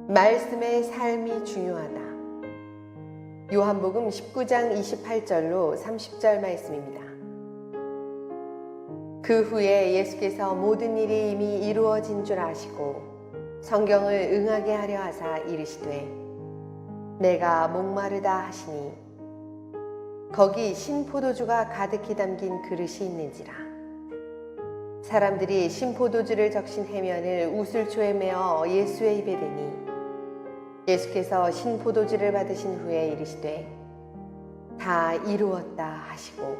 말씀의 삶이 중요하다. 요한복음 19장 28절로 30절 말씀입니다. 그 후에 예수께서 모든 일이 이미 이루어진 줄 아시고 성경을 응하게 하려 하사 이르시되 내가 목마르다 하시니 거기 신포도주가 가득히 담긴 그릇이 있는지라. 사람들이 신포도주를 적신 해면을 우슬초에 메어 예수의 입에 대니 예수께서 신포도주를 받으신 후에 이르시되 다 이루었다 하시고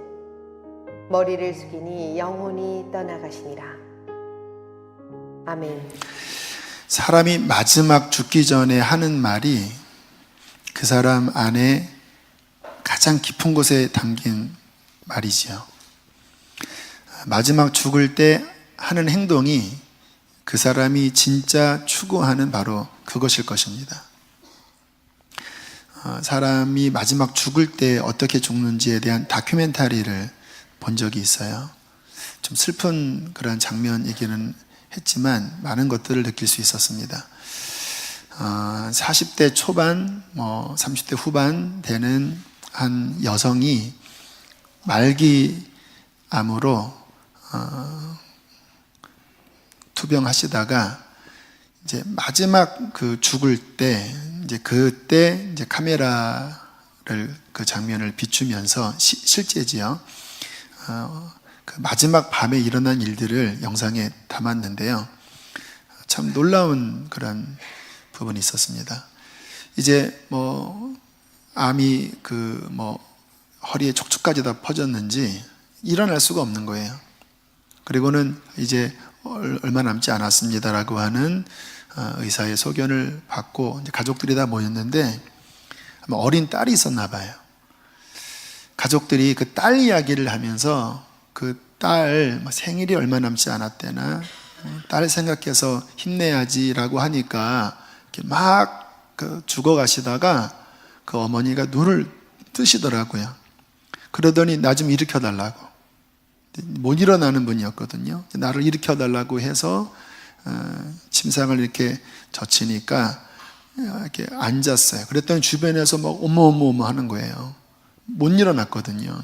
머리를 숙이니 영혼이 떠나가시니라. 아멘. 사람이 마지막 죽기 전에 하는 말이 그 사람 안에 가장 깊은 곳에 담긴 말이지요. 마지막 죽을 때 하는 행동이 그 사람이 진짜 추구하는 바로 그것일 것입니다. 사람이 마지막 죽을 때 어떻게 죽는지에 대한 다큐멘터리를 본 적이 있어요. 좀 슬픈 그런 장면이기는 했지만 많은 것들을 느낄 수 있었습니다. 40대 초반, 30대 후반 되는 한 여성이 말기암으로 투병하시다가 이제 마지막 그 죽을 때 그때 카메라를 그 장면을 비추면서 실제지요. 그 마지막 밤에 일어난 일들을 영상에 담았는데요. 참 놀라운 그런 부분이 있었습니다. 이제 암이 허리에 척추까지 다 퍼졌는지 일어날 수가 없는 거예요. 그리고는 이제 얼마 남지 않았습니다라고 하는 의사의 소견을 받고 이제 가족들이 다 모였는데 아마 어린 딸이 있었나 봐요. 가족들이 그 딸 이야기를 하면서 그 딸 생일이 얼마 남지 않았대나 딸 생각해서 힘내야지라고 하니까 막 죽어가시다가 그 어머니가 눈을 뜨시더라고요. 그러더니 나 좀 일으켜달라고. 못 일어나는 분이었거든요. 나를 일으켜달라고 해서 침상을 이렇게 젖히니까 이렇게 앉았어요. 그랬더니 주변에서 막 어머 하는 거예요. 못 일어났거든요.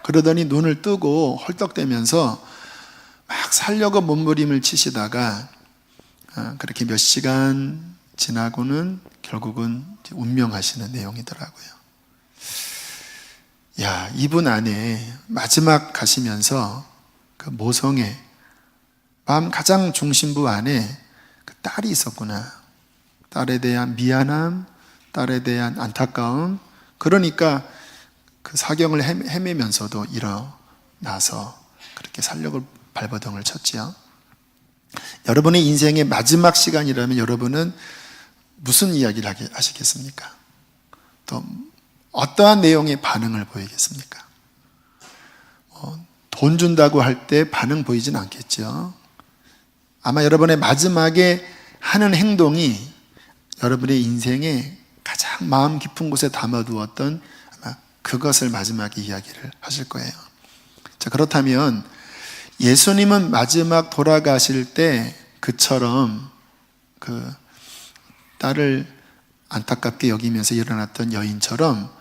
그러더니 눈을 뜨고 헐떡대면서 막 살려고 몸부림을 치시다가 그렇게 몇 시간 지나고는 결국은 운명하시는 내용이더라고요. 야, 이분 안에 마지막 가시면서 그 모성애, 마음 가장 중심부 안에 그 딸이 있었구나. 딸에 대한 미안함, 딸에 대한 안타까움. 그러니까 그 사경을 헤매면서도 일어나서 그렇게 살려고 발버둥을 쳤지요. 여러분의 인생의 마지막 시간이라면 여러분은 무슨 이야기를 하시겠습니까? 또 어떠한 내용의 반응을 보이겠습니까? 돈 준다고 할 때 반응 보이진 않겠죠. 아마 여러분의 마지막에 하는 행동이 여러분의 인생의 가장 마음 깊은 곳에 담아두었던 아마 그것을 마지막에 이야기를 하실 거예요. 자, 그렇다면 예수님은 마지막 돌아가실 때 그처럼 그 딸을 안타깝게 여기면서 일어났던 여인처럼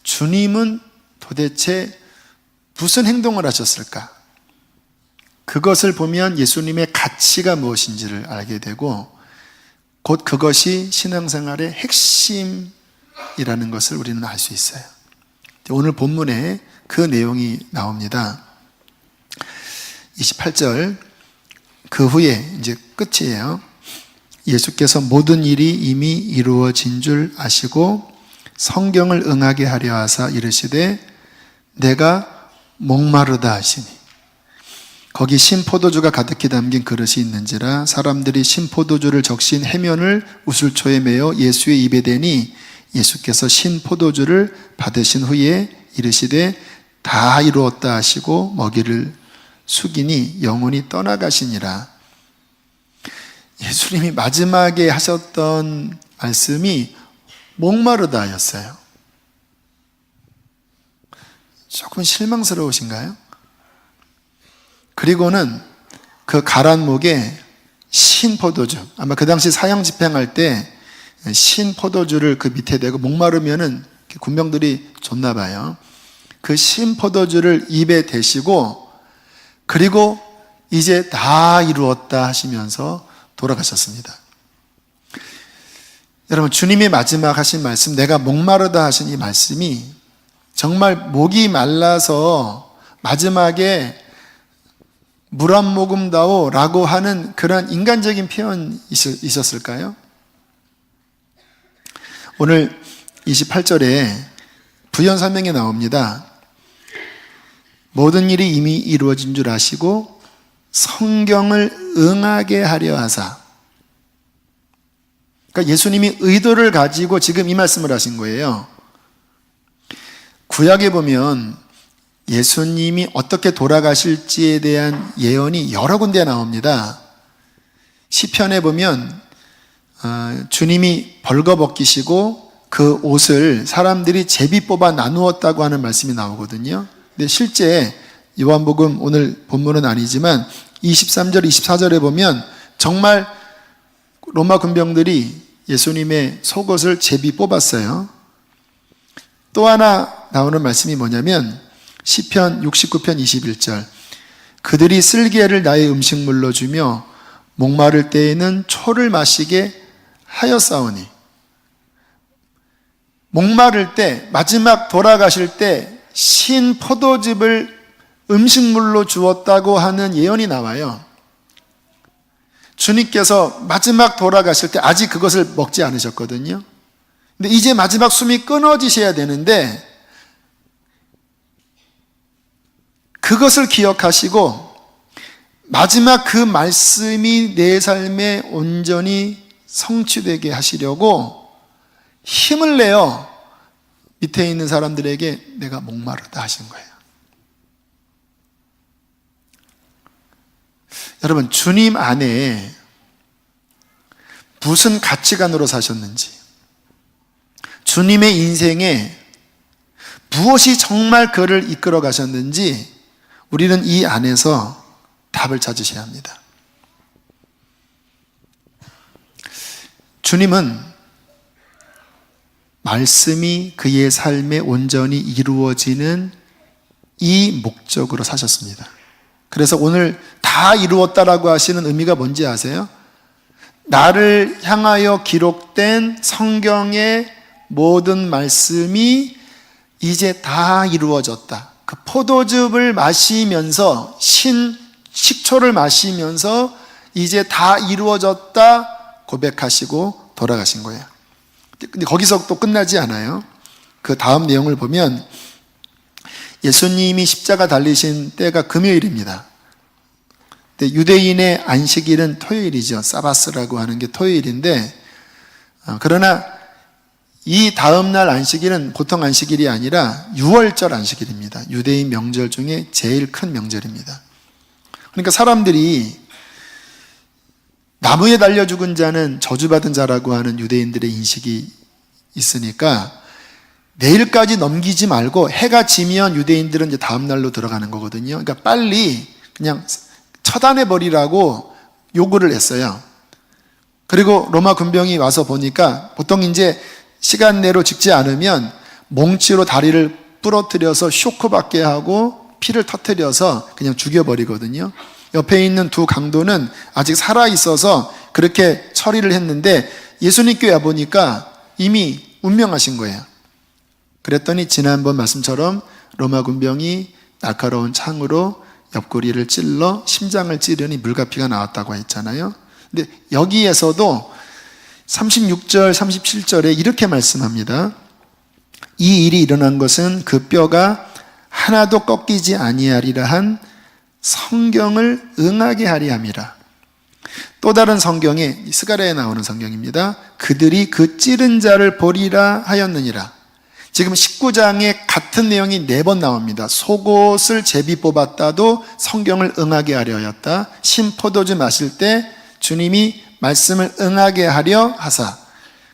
주님은 도대체 무슨 행동을 하셨을까? 그것을 보면 예수님의 가치가 무엇인지를 알게 되고 곧 그것이 신앙생활의 핵심이라는 것을 우리는 알 수 있어요. 오늘 본문에 그 내용이 나옵니다. 28절, 그 후에 이제 끝이에요. 예수께서 모든 일이 이미 이루어진 줄 아시고 성경을 응하게 하려 하사 이르시되 내가 목마르다 하시니 거기 신포도주가 가득히 담긴 그릇이 있는지라. 사람들이 신포도주를 적신 해면을 우슬초에 메어 예수의 입에 대니 예수께서 신포도주를 받으신 후에 이르시되 다 이루었다 하시고 머리를 숙이니 영혼이 떠나가시니라. 예수님이 마지막에 하셨던 말씀이 목마르다 였어요. 조금 실망스러우신가요? 그리고는 그 가란 목에 신포도주, 아마 그 당시 사형 집행할 때 신 포도주를 그 밑에 대고 목마르면은 군병들이 줬나 봐요. 그 신 포도주를 입에 대시고 그리고 이제 다 이루었다 하시면서 돌아가셨습니다. 여러분, 주님이 마지막 하신 말씀, 내가 목마르다 하신 이 말씀이 정말 목이 말라서 마지막에 물 한 모금 다오 라고 하는 그런 인간적인 표현이 있었을까요? 오늘 28절에 부연 설명이 나옵니다. 모든 일이 이미 이루어진 줄 아시고 성경을 응하게 하려 하사. 그러니까 예수님이 의도를 가지고 지금 이 말씀을 하신 거예요. 구약에 보면 예수님이 어떻게 돌아가실지에 대한 예언이 여러 군데 나옵니다. 시편에 보면 주님이 벌거벗기시고 그 옷을 사람들이 제비 뽑아 나누었다고 하는 말씀이 나오거든요. 근데 실제 요한복음 오늘 본문은 아니지만 23절, 24절에 보면 정말 로마 군병들이 예수님의 속옷을 제비 뽑았어요. 또 하나 나오는 말씀이 뭐냐면 시편 69편 21절, 그들이 쓸개를 나의 음식물로 주며 목마를 때에는 초를 마시게 하였사오니. 목마를 때, 마지막 돌아가실 때 신 포도즙을 음식물로 주었다고 하는 예언이 나와요. 주님께서 마지막 돌아가실 때 아직 그것을 먹지 않으셨거든요. 근데 이제 마지막 숨이 끊어지셔야 되는데 그것을 기억하시고 마지막 그 말씀이 내 삶에 온전히 성취되게 하시려고 힘을 내어 밑에 있는 사람들에게 내가 목마르다 하신 거예요. 여러분, 주님 안에 무슨 가치관으로 사셨는지, 주님의 인생에 무엇이 정말 그를 이끌어 가셨는지 우리는 이 안에서 답을 찾으셔야 합니다. 주님은 말씀이 그의 삶에 온전히 이루어지는 이 목적으로 사셨습니다. 그래서 오늘 다 이루었다라고 하시는 의미가 뭔지 아세요? 나를 향하여 기록된 성경의 모든 말씀이 이제 다 이루어졌다. 그 포도즙을 마시면서 식초를 마시면서 이제 다 이루어졌다 고백하시고 돌아가신 거예요. 근데 거기서 또 끝나지 않아요. 그 다음 내용을 보면 예수님이 십자가 달리신 때가 금요일입니다. 근데 유대인의 안식일은 토요일이죠. 사바스라고 하는 게 토요일인데 그러나 이 다음날 안식일은 보통 안식일이 아니라 유월절 안식일입니다. 유대인 명절 중에 제일 큰 명절입니다. 그러니까 사람들이 나무에 달려 죽은 자는 저주받은 자라고 하는 유대인들의 인식이 있으니까 내일까지 넘기지 말고 해가 지면 유대인들은 이제 다음날로 들어가는 거거든요. 그러니까 빨리 그냥 처단해버리라고 요구를 했어요. 그리고 로마 군병이 와서 보니까 보통 이제 시간 내로 죽지 않으면 몽치로 다리를 부러뜨려서 쇼크받게 하고 피를 터뜨려서 그냥 죽여버리거든요. 옆에 있는 두 강도는 아직 살아있어서 그렇게 처리를 했는데 예수님께 와보니까 이미 운명하신 거예요. 그랬더니 지난번 말씀처럼 로마 군병이 날카로운 창으로 옆구리를 찔러 심장을 찌르니 물과 피가 나왔다고 했잖아요. 근데 여기에서도 36절, 37절에 이렇게 말씀합니다. 이 일이 일어난 것은 그 뼈가 하나도 꺾이지 아니하리라 한 성경을 응하게 하리 함이라. 또 다른 성경에 스가랴에 나오는 성경입니다. 그들이 그 찌른 자를 보리라 하였느니라. 지금 19장에 같은 내용이 4번 나옵니다. 속옷을 제비 뽑았다도 성경을 응하게 하려 하였다. 신포도주 마실 때 주님이 말씀을 응하게 하려 하사.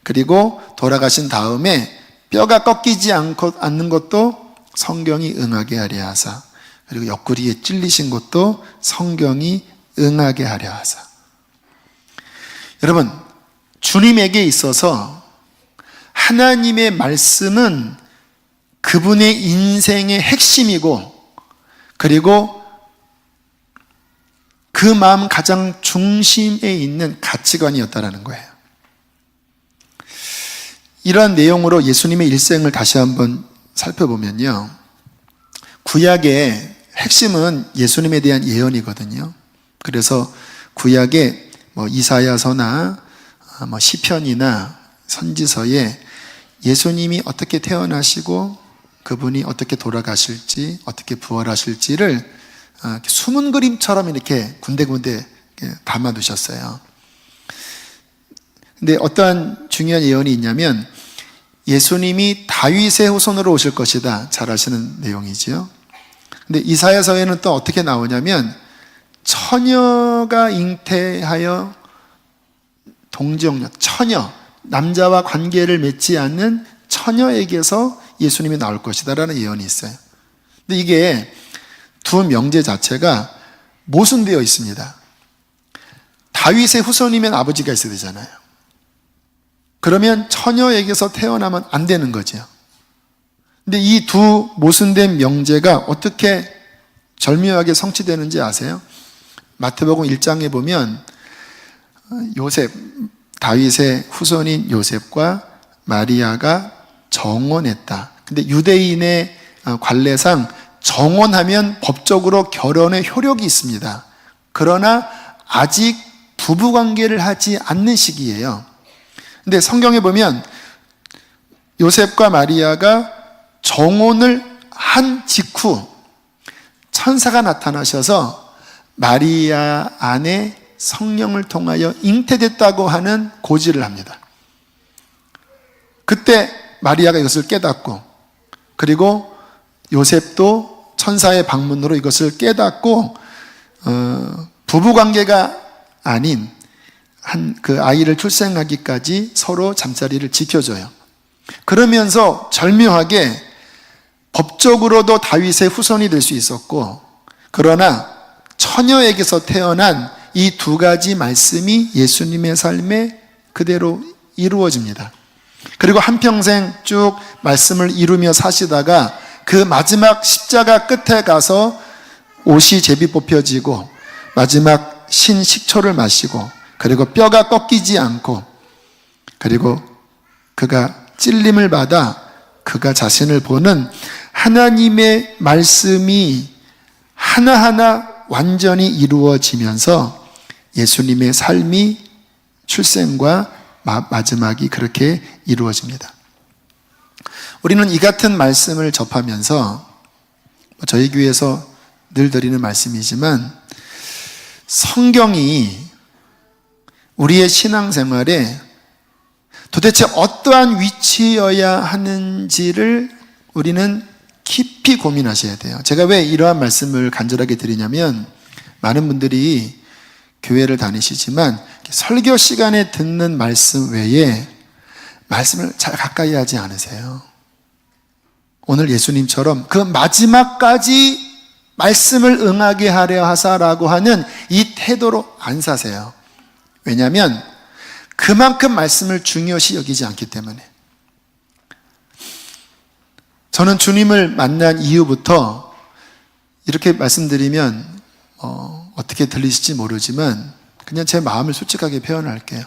그리고 돌아가신 다음에 뼈가 꺾이지 않는 것도 성경이 응하게 하려 하사. 그리고 옆구리에 찔리신 것도 성경이 응하게 하려 하사. 여러분, 주님에게 있어서 하나님의 말씀은 그분의 인생의 핵심이고, 그리고 그 마음 가장 중심에 있는 가치관이었다라는 거예요. 이러한 내용으로 예수님의 일생을 다시 한번 살펴보면요, 구약의 핵심은 예수님에 대한 예언이거든요. 그래서 구약의 이사야서나 시편이나 선지서에 예수님이 어떻게 태어나시고 그분이 어떻게 돌아가실지, 어떻게 부활하실지를 숨은 그림처럼 이렇게 군데군데 담아두셨어요. 근데 어떠한 중요한 예언이 있냐면, 예수님이 다윗의 후손으로 오실 것이다. 잘 아시는 내용이지요. 근데 이사야서에는 또 어떻게 나오냐면, 처녀가 잉태하여 동정녀, 처녀, 남자와 관계를 맺지 않는 처녀에게서 예수님이 나올 것이다 라는 예언이 있어요. 근데 이게 두 명제 자체가 모순되어 있습니다. 다윗의 후손이면 아버지가 있어야 되잖아요. 그러면 처녀에게서 태어나면 안 되는 거죠. 근데 이 두 모순된 명제가 어떻게 절묘하게 성취되는지 아세요? 마태복음 1장에 보면 요셉, 다윗의 후손인 요셉과 마리아가 정혼했다. 근데 유대인의 관례상 정혼하면 법적으로 결혼의 효력이 있습니다. 그러나 아직 부부관계를 하지 않는 시기예요. 근데 성경에 보면 요셉과 마리아가 정혼을 한 직후 천사가 나타나셔서 마리아 안에 성령을 통하여 잉태됐다고 하는 고지를 합니다. 그때 마리아가 이것을 깨닫고, 그리고 요셉도 천사의 방문으로 이것을 깨닫고 부부관계가 아닌 그 아이를 출생하기까지 서로 잠자리를 지켜줘요. 그러면서 절묘하게 법적으로도 다윗의 후손이 될 수 있었고, 그러나 처녀에게서 태어난 이 두 가지 말씀이 예수님의 삶에 그대로 이루어집니다. 그리고 한평생 쭉 말씀을 이루며 사시다가 그 마지막 십자가 끝에 가서 옷이 제비 뽑혀지고 마지막 신식초를 마시고, 그리고 뼈가 꺾이지 않고, 그리고 그가 찔림을 받아 그가 자신을 보는 하나님의 말씀이 하나하나 완전히 이루어지면서 예수님의 삶이 출생과 마지막이 그렇게 이루어집니다. 우리는 이 같은 말씀을 접하면서, 저희 교회에서 늘 드리는 말씀이지만, 성경이 우리의 신앙생활에 도대체 어떠한 위치여야 하는지를 우리는 깊이 고민하셔야 돼요. 제가 왜 이러한 말씀을 간절하게 드리냐면, 많은 분들이 교회를 다니시지만 설교 시간에 듣는 말씀 외에 말씀을 잘 가까이 하지 않으세요. 오늘 예수님처럼 그 마지막까지 말씀을 응하게 하려 하사라고 하는 이 태도로 안 사세요. 왜냐하면 그만큼 말씀을 중요시 여기지 않기 때문에. 저는 주님을 만난 이후부터 이렇게 말씀드리면 어떻게 들리실지 모르지만 그냥 제 마음을 솔직하게 표현할게요.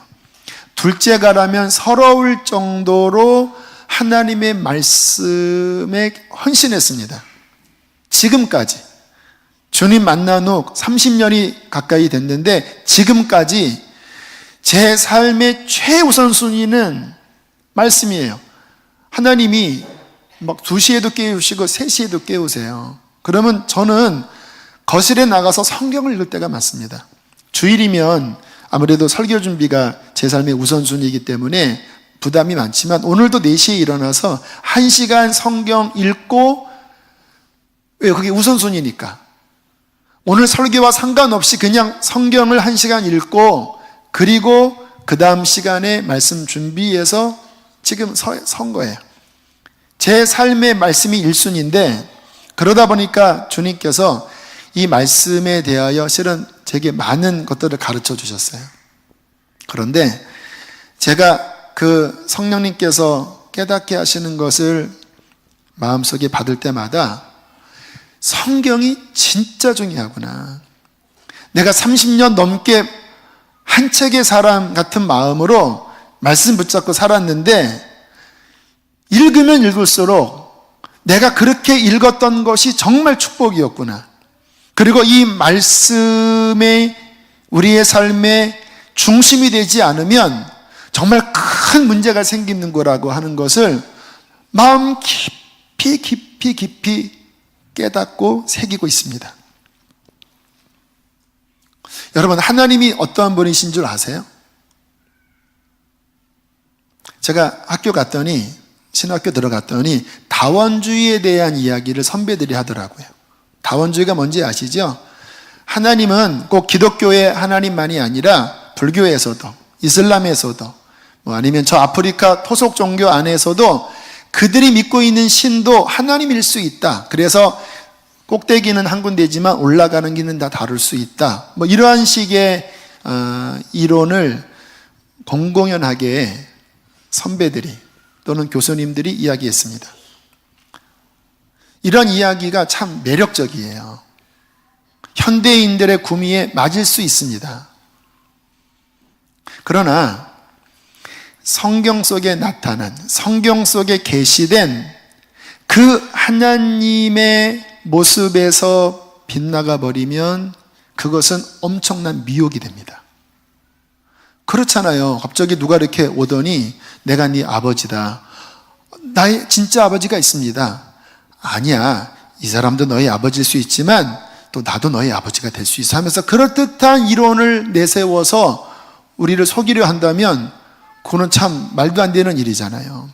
둘째가라면 서러울 정도로 하나님의 말씀에 헌신했습니다. 지금까지. 주님 만난 후 30년이 가까이 됐는데 지금까지 제 삶의 최우선순위는 말씀이에요. 하나님이 막 2시에도 깨우시고 3시에도 깨우세요. 그러면 저는 거실에 나가서 성경을 읽을 때가 많습니다. 주일이면 아무래도 설교 준비가 제 삶의 우선순위이기 때문에 부담이 많지만 오늘도 4시에 일어나서 1시간 성경 읽고, 왜? 그게 우선순위니까. 오늘 설교와 상관없이 그냥 성경을 1시간 읽고, 그리고 그 다음 시간에 말씀 준비해서 지금 선 거예요. 제 삶의 말씀이 1순위인데, 그러다 보니까 주님께서 이 말씀에 대하여 실은 제게 많은 것들을 가르쳐 주셨어요. 그런데 제가 그 성령님께서 깨닫게 하시는 것을 마음속에 받을 때마다 성경이 진짜 중요하구나. 내가 30년 넘게 한 책의 사람 같은 마음으로 말씀 붙잡고 살았는데 읽으면 읽을수록 내가 그렇게 읽었던 것이 정말 축복이었구나. 그리고 이 말씀에 우리의 삶의 중심이 되지 않으면 정말 큰 문제가 생기는 거라고 하는 것을 마음 깊이 깨닫고 새기고 있습니다. 여러분, 하나님이 어떠한 분이신 줄 아세요? 제가 학교 갔더니, 신학교 들어갔더니 다원주의에 대한 이야기를 선배들이 하더라고요. 다원주의가 뭔지 아시죠? 하나님은 꼭 기독교의 하나님만이 아니라 불교에서도, 이슬람에서도, 아니면 저 아프리카 토속 종교 안에서도 그들이 믿고 있는 신도 하나님일 수 있다. 그래서 꼭대기는 한 군데지만 올라가는 길은 다 다를 수 있다. 이러한 식의 이론을 공공연하게 선배들이 또는 교수님들이 이야기했습니다. 이런 이야기가 참 매력적이에요. 현대인들의 구미에 맞을 수 있습니다. 그러나 성경 속에 나타난, 성경 속에 계시된 그 하나님의 모습에서 빗나가 버리면 그것은 엄청난 미혹이 됩니다. 그렇잖아요. 갑자기 누가 이렇게 오더니 내가 네 아버지다. 나의 진짜 아버지가 있습니다. 아니야. 이 사람도 너의 아버지일 수 있지만 또 나도 너의 아버지가 될 수 있어 하면서 그럴듯한 이론을 내세워서 우리를 속이려 한다면 그거는 참 말도 안 되는 일이잖아요.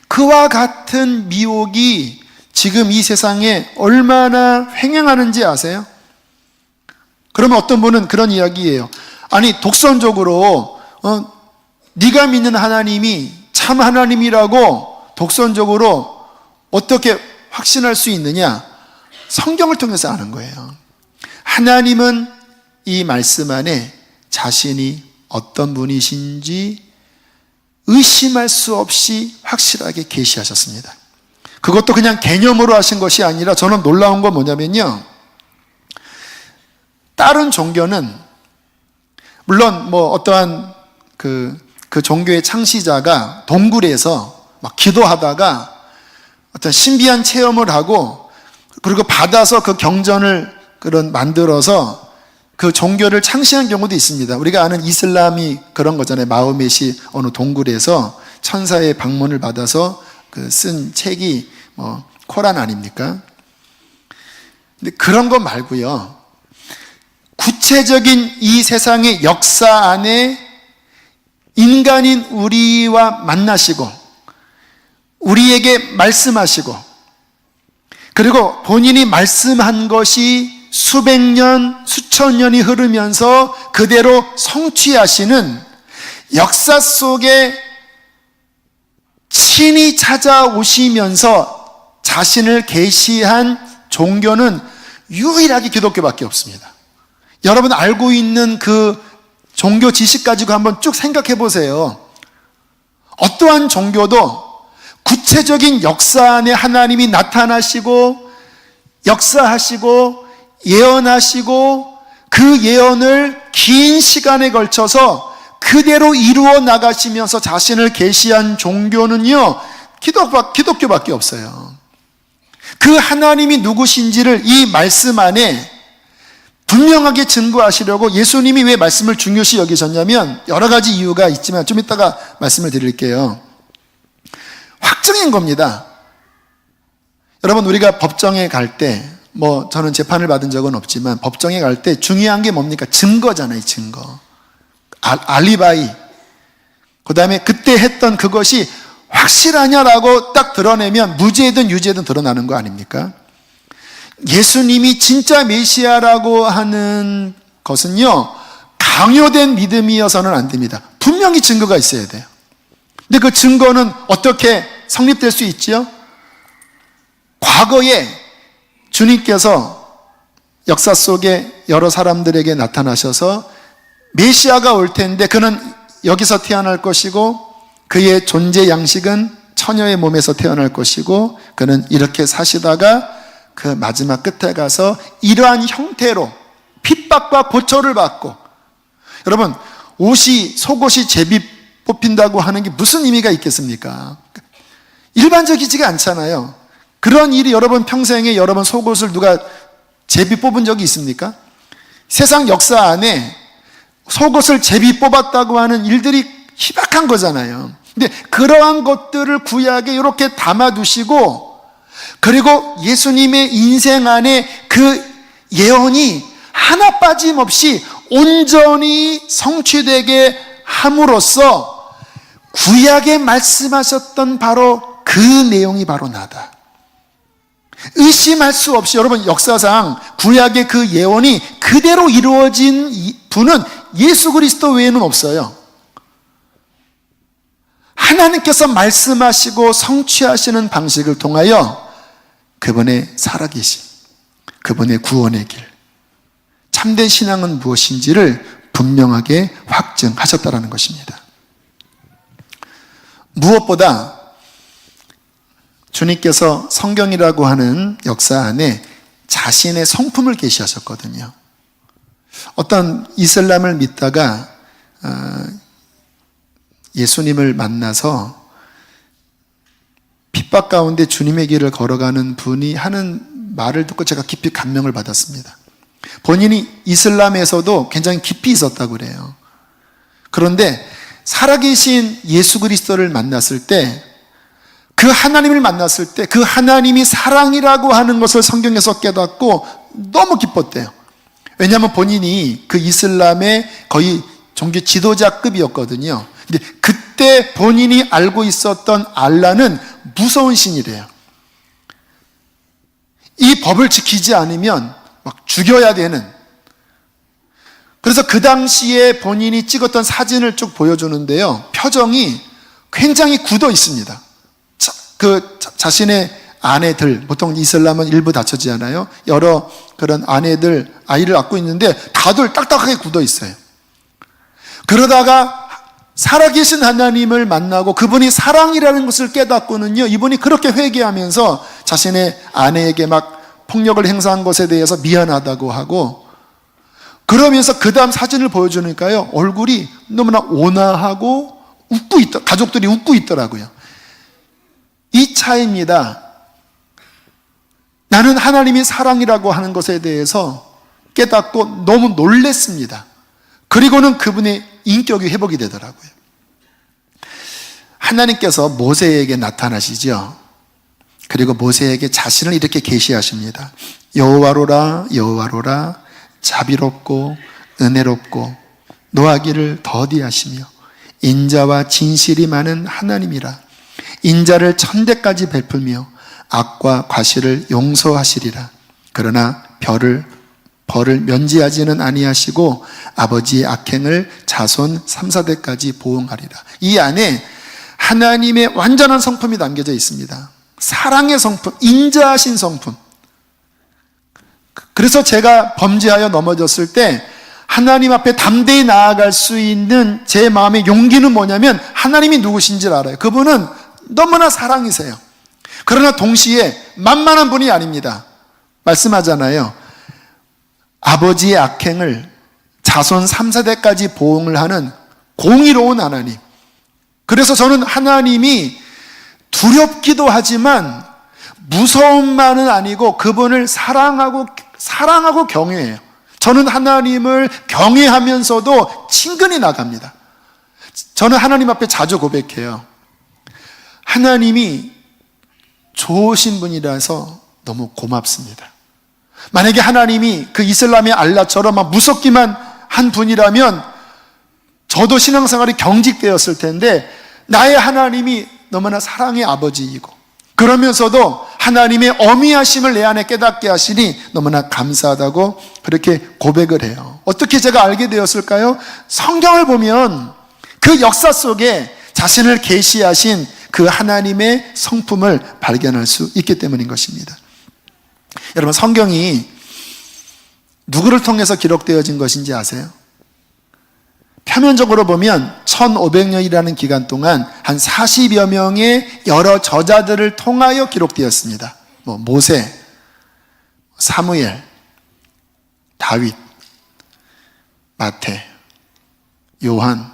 그와 같은 미혹이 지금 이 세상에 얼마나 횡행하는지 아세요? 그러면 어떤 분은 그런 이야기예요. 아니, 독선적으로 네가 믿는 하나님이 참 하나님이라고 독선적으로 어떻게 확신할 수 있느냐? 성경을 통해서 아는 거예요. 하나님은 이 말씀 안에 자신이 어떤 분이신지 의심할 수 없이 확실하게 계시하셨습니다. 그것도 그냥 개념으로 하신 것이 아니라 저는 놀라운 건 뭐냐면요. 다른 종교는 물론 어떠한 그 종교의 창시자가 동굴에서 막 기도하다가 어떤 신비한 체험을 하고 그리고 받아서 그 경전을 만들어서 그 종교를 창시한 경우도 있습니다. 우리가 아는 이슬람이 그런 거잖아요. 마호멧이 어느 동굴에서 천사의 방문을 받아서 쓴 책이 코란 아닙니까? 근데 그런 거 말고요. 구체적인 이 세상의 역사 안에 인간인 우리와 만나시고 우리에게 말씀하시고 그리고 본인이 말씀한 것이 수백 년, 수천 년이 흐르면서 그대로 성취하시는 역사 속에 친히 찾아오시면서 자신을 계시한 종교는 유일하게 기독교밖에 없습니다. 여러분 알고 있는 그 종교 지식 가지고 한번 쭉 생각해 보세요. 어떠한 종교도 구체적인 역사 안에 하나님이 나타나시고 역사하시고 예언하시고 그 예언을 긴 시간에 걸쳐서 그대로 이루어 나가시면서 자신을 계시한 종교는요, 기독교밖에 없어요. 그 하나님이 누구신지를 이 말씀 안에 분명하게 증거하시려고 예수님이 왜 말씀을 중요시 여기셨냐면 여러 가지 이유가 있지만 좀 이따가 말씀을 드릴게요. 확증인 겁니다. 여러분, 우리가 법정에 갈 때 저는 재판을 받은 적은 없지만 법정에 갈 때 중요한 게 뭡니까? 증거잖아요. 증거. 알리바이. 그 다음에 그때 했던 그것이 확실하냐라고 딱 드러내면 무죄든 유죄든 드러나는 거 아닙니까? 예수님이 진짜 메시아라고 하는 것은요, 강요된 믿음이어서는 안 됩니다. 분명히 증거가 있어야 돼요. 근데 그 증거는 어떻게 성립될 수 있지요? 과거에 주님께서 역사 속에 여러 사람들에게 나타나셔서 메시아가 올 텐데 그는 여기서 태어날 것이고 그의 존재 양식은 처녀의 몸에서 태어날 것이고 그는 이렇게 사시다가 그 마지막 끝에 가서 이러한 형태로 핍박과 고초를 받고, 여러분 속옷이 제비 뽑힌다고 하는 게 무슨 의미가 있겠습니까? 일반적이지가 않잖아요. 그런 일이 여러분 평생에 여러분 속옷을 누가 제비 뽑은 적이 있습니까? 세상 역사 안에 속옷을 제비 뽑았다고 하는 일들이 희박한 거잖아요. 근데 그러한 것들을 구약에 이렇게 담아두시고, 그리고 예수님의 인생 안에 그 예언이 하나 빠짐없이 온전히 성취되게 함으로써 구약에 말씀하셨던 바로 그 내용이 바로 나다. 의심할 수 없이 여러분 역사상 구약의 그 예언이 그대로 이루어진 분은 예수 그리스도 외에는 없어요. 하나님께서 말씀하시고 성취하시는 방식을 통하여 그분의 살아계심, 그분의 구원의 길, 참된 신앙은 무엇인지를 분명하게 확증하셨다라는 것입니다. 무엇보다 주님께서 성경이라고 하는 역사 안에 자신의 성품을 계시하셨거든요. 어떤 이슬람을 믿다가 예수님을 만나서 핍박 가운데 주님의 길을 걸어가는 분이 하는 말을 듣고 제가 깊이 감명을 받았습니다. 본인이 이슬람에서도 굉장히 깊이 있었다고 그래요. 그런데 살아계신 예수 그리스도를 만났을 때, 그 하나님을 만났을 때 그 하나님이 사랑이라고 하는 것을 성경에서 깨닫고 너무 기뻤대요. 왜냐하면 본인이 그 이슬람의 거의 종교 지도자급이었거든요. 근데 그때 본인이 알고 있었던 알라는 무서운 신이래요. 이 법을 지키지 않으면 막 죽여야 되는. 그래서 그 당시에 본인이 찍었던 사진을 쭉 보여주는데요, 표정이 굉장히 굳어 있습니다. 자신의 아내들, 보통 이슬람은 일부 다처지 않아요? 여러 그런 아내들, 아이를 낳고 있는데 다들 딱딱하게 굳어 있어요. 그러다가 살아계신 하나님을 만나고 그분이 사랑이라는 것을 깨닫고는요, 이분이 그렇게 회개하면서 자신의 아내에게 막 폭력을 행사한 것에 대해서 미안하다고 하고, 그러면서 그 다음 사진을 보여주니까요, 얼굴이 너무나 온화하고 가족들이 웃고 있더라고요. 이 차이입니다. 나는 하나님이 사랑이라고 하는 것에 대해서 깨닫고 너무 놀랬습니다. 그리고는 그분의 인격이 회복이 되더라고요. 하나님께서 모세에게 나타나시죠. 그리고 모세에게 자신을 이렇게 계시하십니다. 여호와로라, 여호와로라, 자비롭고 은혜롭고 노하기를 더디하시며 인자와 진실이 많은 하나님이라. 인자를 천대까지 베풀며 악과 과실을 용서하시리라. 그러나 벌을 면제하지는 아니하시고 아버지의 악행을 자손 3, 4대까지 보응하리라. 이 안에 하나님의 완전한 성품이 담겨져 있습니다. 사랑의 성품, 인자하신 성품. 그래서 제가 범죄하여 넘어졌을 때 하나님 앞에 담대히 나아갈 수 있는 제 마음의 용기는 뭐냐면, 하나님이 누구신지를 알아요. 그분은 너무나 사랑이세요. 그러나 동시에 만만한 분이 아닙니다. 말씀하잖아요. 아버지의 악행을 자손 3, 4대까지 보응을 하는 공의로운 하나님. 그래서 저는 하나님이 두렵기도 하지만 무서움만은 아니고 그분을 사랑하고 경외해요. 저는 하나님을 경외하면서도 친근히 나갑니다. 저는 하나님 앞에 자주 고백해요. 하나님이 좋으신 분이라서 너무 고맙습니다. 만약에 하나님이 그 이슬람의 알라처럼 막 무섭기만 한 분이라면 저도 신앙생활이 경직되었을 텐데, 나의 하나님이 너무나 사랑의 아버지이고 그러면서도 하나님의 어미하심을 내 안에 깨닫게 하시니 너무나 감사하다고 그렇게 고백을 해요. 어떻게 제가 알게 되었을까요? 성경을 보면 그 역사 속에 자신을 계시하신 그 하나님의 성품을 발견할 수 있기 때문인 것입니다. 여러분, 성경이 누구를 통해서 기록되어진 것인지 아세요? 표면적으로 보면 1500년이라는 기간 동안 한 40여 명의 여러 저자들을 통하여 기록되었습니다. 모세, 사무엘, 다윗, 마태, 요한,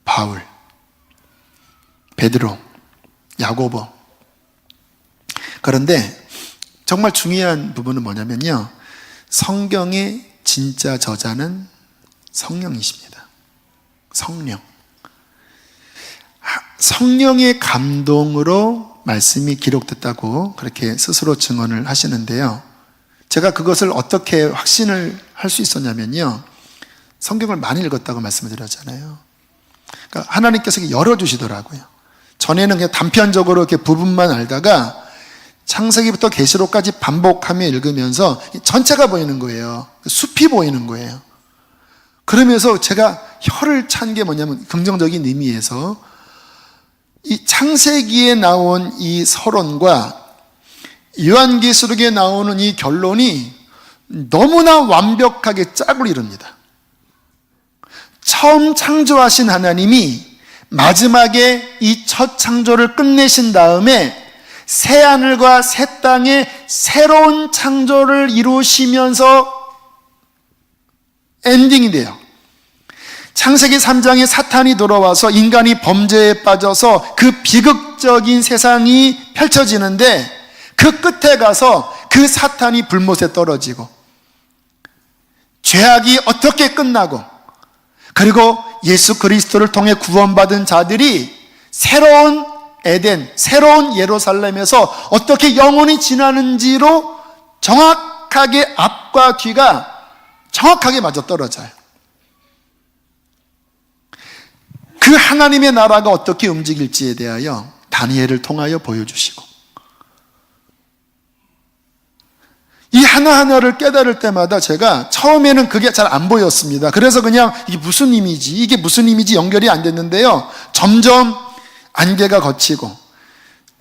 바울, 베드로, 야고보. 그런데 정말 중요한 부분은 뭐냐면요, 성경의 진짜 저자는 성령이십니다. 성령. 성령의 감동으로 말씀이 기록됐다고 그렇게 스스로 증언을 하시는데요, 제가 그것을 어떻게 확신을 할 수 있었냐면요, 성경을 많이 읽었다고 말씀을 드렸잖아요. 그러니까 하나님께서 열어주시더라고요. 전에는 그냥 단편적으로 이렇게 부분만 알다가 창세기부터 계시록까지 반복하며 읽으면서 전체가 보이는 거예요. 숲이 보이는 거예요. 그러면서 제가 혀를 찬 게 뭐냐면, 긍정적인 의미에서 이 창세기에 나온 이 서론과 요한계시록에 나오는 이 결론이 너무나 완벽하게 짝을 이룹니다. 처음 창조하신 하나님이 마지막에 이 첫 창조를 끝내신 다음에 새 하늘과 새 땅에 새로운 창조를 이루시면서 엔딩이 돼요. 창세기 3장에 사탄이 들어와서 인간이 범죄에 빠져서 그 비극적인 세상이 펼쳐지는데, 그 끝에 가서 그 사탄이 불못에 떨어지고 죄악이 어떻게 끝나고, 그리고 예수 그리스도를 통해 구원받은 자들이 새로운 에덴, 새로운 예루살렘에서 어떻게 영원히 지나는지로 정확하게 앞과 뒤가 정확하게 맞아떨어져요. 그 하나님의 나라가 어떻게 움직일지에 대하여 다니엘을 통하여 보여주시고, 이 하나하나를 깨달을 때마다 제가 처음에는 그게 잘 안 보였습니다. 그래서 그냥 이게 무슨 의미지 연결이 안 됐는데요, 점점 안개가 걷히고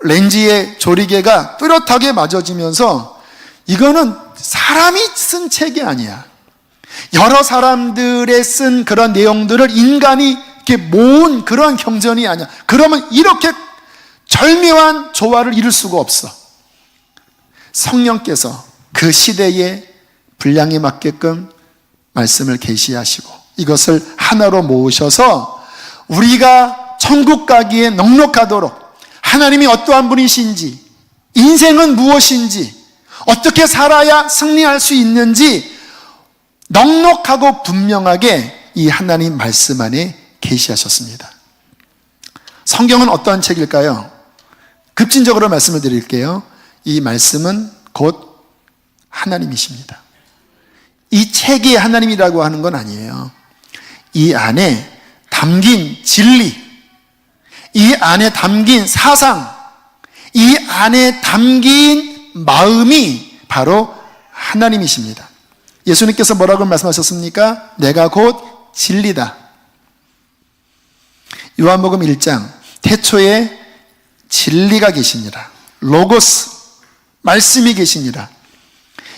렌즈의 조리개가 뚜렷하게 맞아지면서, 이거는 사람이 쓴 책이 아니야. 여러 사람들의 쓴 그런 내용들을 인간이 이렇게 모은 그러한 경전이 아니야. 그러면 이렇게 절묘한 조화를 이룰 수가 없어. 성령께서 그 시대의 분량에 맞게끔 말씀을 계시하시고 이것을 하나로 모으셔서 우리가 천국 가기에 넉넉하도록 하나님이 어떠한 분이신지, 인생은 무엇인지, 어떻게 살아야 승리할 수 있는지 넉넉하고 분명하게 이 하나님 말씀 안에 계시하셨습니다. 성경은 어떠한 책일까요? 급진적으로 말씀을 드릴게요. 이 말씀은 곧 하나님이십니다. 이 책이 하나님이라고 하는 건 아니에요. 이 안에 담긴 진리, 이 안에 담긴 사상, 이 안에 담긴 마음이 바로 하나님이십니다. 예수님께서 뭐라고 말씀하셨습니까? 내가 곧 진리다. 요한복음 1장, 태초에 진리가 계시니라. 로고스, 말씀이 계시니라.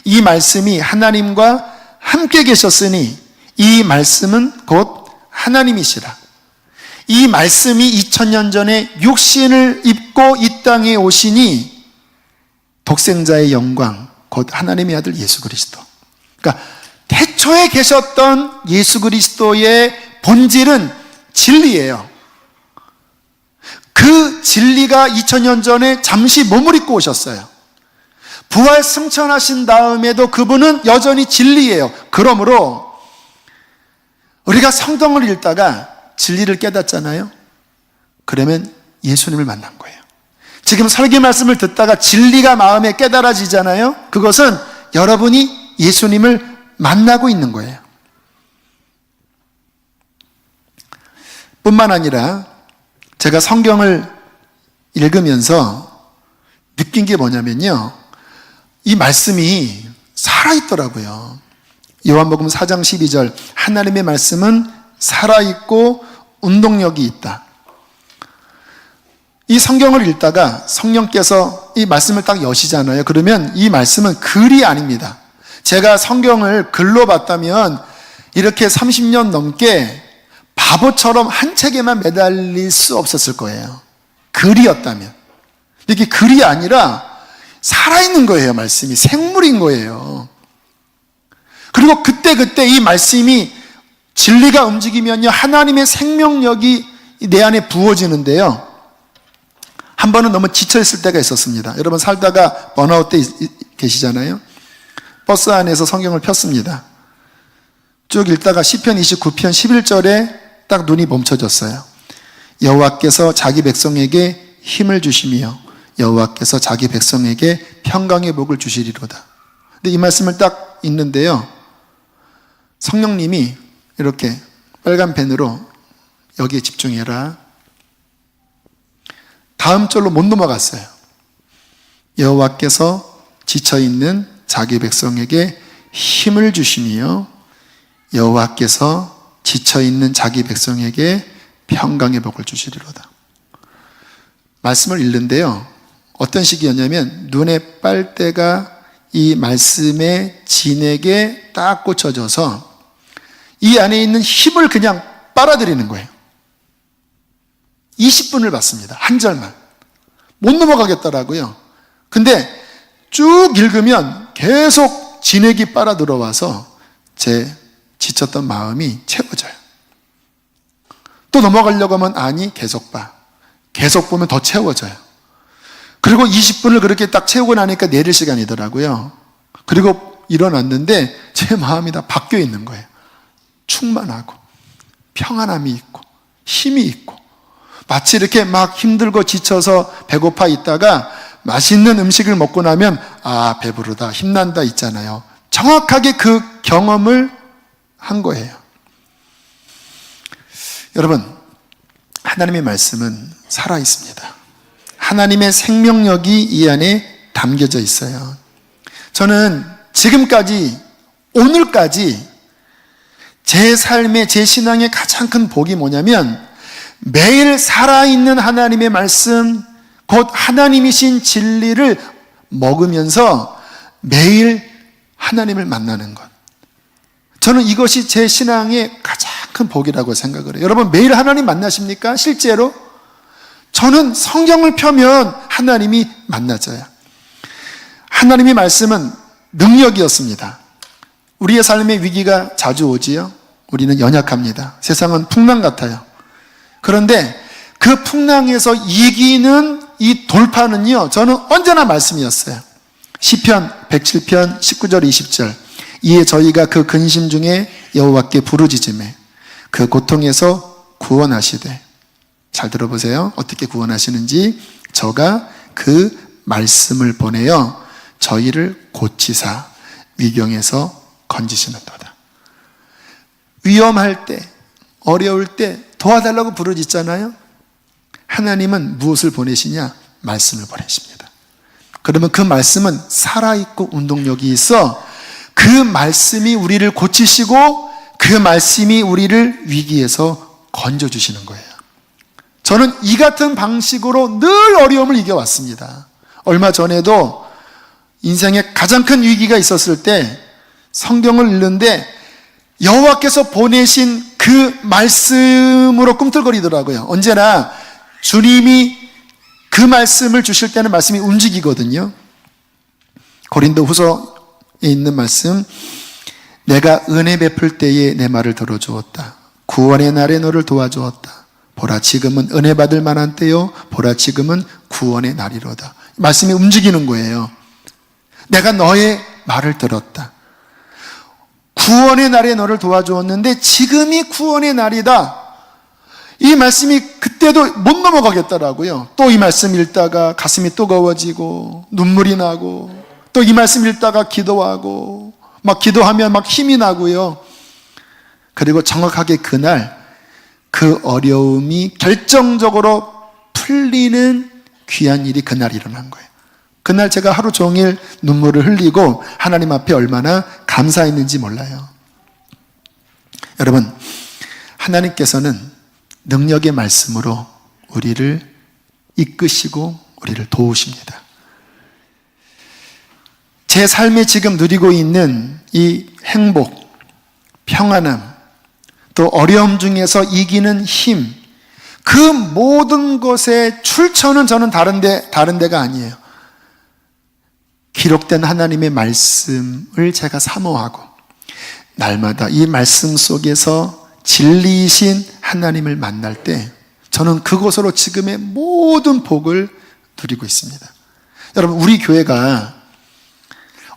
이 말씀이 하나님과 함께 계셨으니 이 말씀은 곧 하나님이시라. 이 말씀이 2000년 전에 육신을 입고 이 땅에 오시니 독생자의 영광, 곧 하나님의 아들 예수 그리스도. 그러니까 태초에 계셨던 예수 그리스도의 본질은 진리예요. 그 진리가 2000년 전에 잠시 몸을 입고 오셨어요. 부활 승천하신 다음에도 그분은 여전히 진리예요. 그러므로 우리가 성경을 읽다가 진리를 깨닫잖아요. 그러면 예수님을 만난 거예요. 지금 설교 말씀을 듣다가 진리가 마음에 깨달아지잖아요. 그것은 여러분이 예수님을 만나고 있는 거예요. 뿐만 아니라 제가 성경을 읽으면서 느낀 게 뭐냐면요, 이 말씀이 살아있더라고요. 요한복음 4장 12절, 하나님의 말씀은 살아있고 운동력이 있다. 이 성경을 읽다가 성령께서 이 말씀을 딱 여시잖아요. 그러면 이 말씀은 글이 아닙니다. 제가 성경을 글로 봤다면 이렇게 30년 넘게 바보처럼 한 책에만 매달릴 수 없었을 거예요. 글이었다면. 이게 글이 아니라 살아있는 거예요. 말씀이 생물인 거예요. 그리고 그때 이 말씀이 진리가 움직이면요, 하나님의 생명력이 내 안에 부어지는데요. 한 번은 너무 지쳐있을 때가 있었습니다. 여러분 살다가 번아웃 때 계시잖아요. 버스 안에서 성경을 폈습니다. 쭉 읽다가 시편 29편 11절에 딱 눈이 멈춰졌어요. 여호와께서 자기 백성에게 힘을 주시며 여호와께서 자기 백성에게 평강의 복을 주시리로다. 근데 이 말씀을 딱 읽는데요, 성령님이 이렇게 빨간 펜으로 여기에 집중해라. 다음 절로 못 넘어갔어요. 여호와께서 지쳐있는 자기 백성에게 힘을 주시며 여호와께서 지쳐있는 자기 백성에게 평강의 복을 주시리로다. 말씀을 읽는데요, 어떤 식이었냐면 눈의 빨대가 이 말씀의 진액에 딱 꽂혀져서 이 안에 있는 힘을 그냥 빨아들이는 거예요. 20분을 봤습니다. 한 절만. 못 넘어가겠더라고요. 근데 쭉 읽으면 계속 진액이 빨아 들어와서 제 지쳤던 마음이 채워져요. 또 넘어가려고 하면 아니, 계속 봐. 계속 보면 더 채워져요. 그리고 20분을 그렇게 딱 채우고 나니까 내릴 시간이더라고요. 그리고 일어났는데 제 마음이 다 바뀌어 있는 거예요. 충만하고 평안함이 있고 힘이 있고, 마치 이렇게 막 힘들고 지쳐서 배고파 있다가 맛있는 음식을 먹고 나면 아, 배부르다, 힘난다 있잖아요. 정확하게 그 경험을 한 거예요. 여러분, 하나님의 말씀은 살아있습니다. 하나님의 생명력이 이 안에 담겨져 있어요. 저는 지금까지, 오늘까지 제 삶의, 제 신앙의 가장 큰 복이 뭐냐면 매일 살아있는 하나님의 말씀, 곧 하나님이신 진리를 먹으면서 매일 하나님을 만나는 것. 저는 이것이 제 신앙의 가장 큰 복이라고 생각을 해요. 여러분 매일 하나님 만나십니까? 실제로? 저는 성경을 펴면 하나님이 만나져요. 하나님의 말씀은 능력이었습니다. 우리의 삶의 위기가 자주 오지요. 우리는 연약합니다. 세상은 풍랑 같아요. 그런데 그 풍랑에서 이기는 이 돌파는요, 저는 언제나 말씀이었어요. 시편 107편 19절 20절. 이에 저희가 그 근심 중에 여호와께 부르짖으매 그 고통에서 구원하시되. 잘 들어보세요. 어떻게 구원하시는지. 저가 그 말씀을 보내어 저희를 고치사 위경에서 건지시는도다. 위험할 때, 어려울 때 도와달라고 부르짖잖아요. 하나님은 무엇을 보내시냐? 말씀을 보내십니다. 그러면 그 말씀은 살아있고 운동력이 있어 그 말씀이 우리를 고치시고 그 말씀이 우리를 위기에서 건져주시는 거예요. 저는 이 같은 방식으로 늘 어려움을 이겨왔습니다. 얼마 전에도 인생에 가장 큰 위기가 있었을 때 성경을 읽는데 여호와께서 보내신 그 말씀으로 꿈틀거리더라고요. 언제나 주님이 그 말씀을 주실 때는 말씀이 움직이거든요. 고린도 후서에 있는 말씀, 내가 은혜 베풀 때에 내 말을 들어주었다. 구원의 날에 너를 도와주었다. 보라 지금은 은혜 받을 만한 때요, 보라 지금은 구원의 날이로다. 말씀이 움직이는 거예요. 내가 너의 말을 들었다. 구원의 날에 너를 도와주었는데 지금이 구원의 날이다. 이 말씀이 그때도 못 넘어가겠더라고요. 또 이 말씀 읽다가 가슴이 뜨거워지고 눈물이 나고, 또 이 말씀 읽다가 기도하고, 막 기도하면 막 힘이 나고요. 그리고 정확하게 그날 그 어려움이 결정적으로 풀리는 귀한 일이 그날 일어난 거예요. 그날 제가 하루 종일 눈물을 흘리고 하나님 앞에 얼마나 감사했는지 몰라요. 여러분, 하나님께서는 능력의 말씀으로 우리를 이끄시고 우리를 도우십니다. 제 삶에 지금 누리고 있는 이 행복, 평안함, 또 어려움 중에서 이기는 힘, 그 모든 것의 출처는 저는 다른 데가 아니에요. 기록된 하나님의 말씀을 제가 사모하고 날마다 이 말씀 속에서 진리이신 하나님을 만날 때 저는 그곳으로 지금의 모든 복을 누리고 있습니다. 여러분, 우리 교회가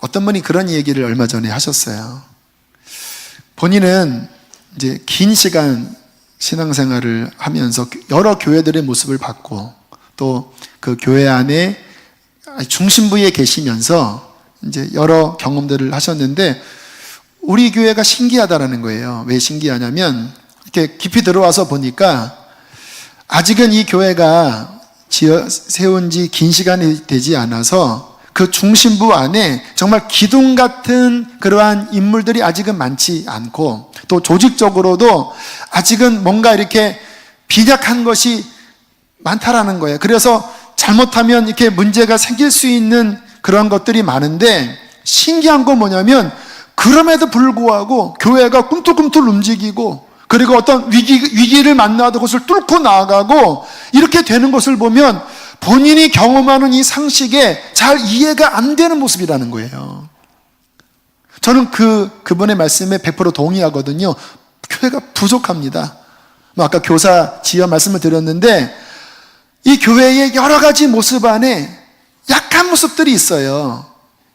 어떤 분이 그런 얘기를 얼마 전에 하셨어요. 본인은 이제 긴 시간 신앙생활을 하면서 여러 교회들의 모습을 봤고 또 그 교회 안에 중심부에 계시면서 이제 여러 경험들을 하셨는데 우리 교회가 신기하다라는 거예요. 왜 신기하냐면 이렇게 깊이 들어와서 보니까 아직은 이 교회가 세운 지 긴 시간이 되지 않아서 그 중심부 안에 정말 기둥 같은 그러한 인물들이 아직은 많지 않고 또 조직적으로도 아직은 뭔가 이렇게 빈약한 것이 많다라는 거예요. 그래서 잘못하면 이렇게 문제가 생길 수 있는 그런 것들이 많은데 신기한 건 뭐냐면 그럼에도 불구하고 교회가 꿈틀꿈틀 움직이고 그리고 어떤 위기를 만나도 그것을 뚫고 나아가고 이렇게 되는 것을 보면 본인이 경험하는 이 상식에 잘 이해가 안 되는 모습이라는 거예요. 저는 그분의 말씀에 100% 동의하거든요. 교회가 부족합니다. 아까 교사 지연 말씀을 드렸는데 이 교회의 여러 가지 모습 안에 약한 모습들이 있어요.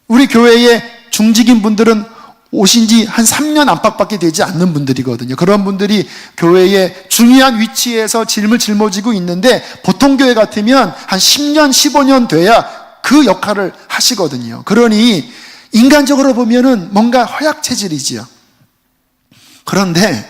우리 교회의 중직인 분들은 오신 지 한 3년 안팎밖에 되지 않는 분들이거든요. 그런 분들이 교회의 중요한 위치에서 짊어지고 있는데 보통 교회 같으면 한 10년, 15년 돼야 그 역할을 하시거든요. 그러니 인간적으로 보면은 뭔가 허약 체질이지요. 그런데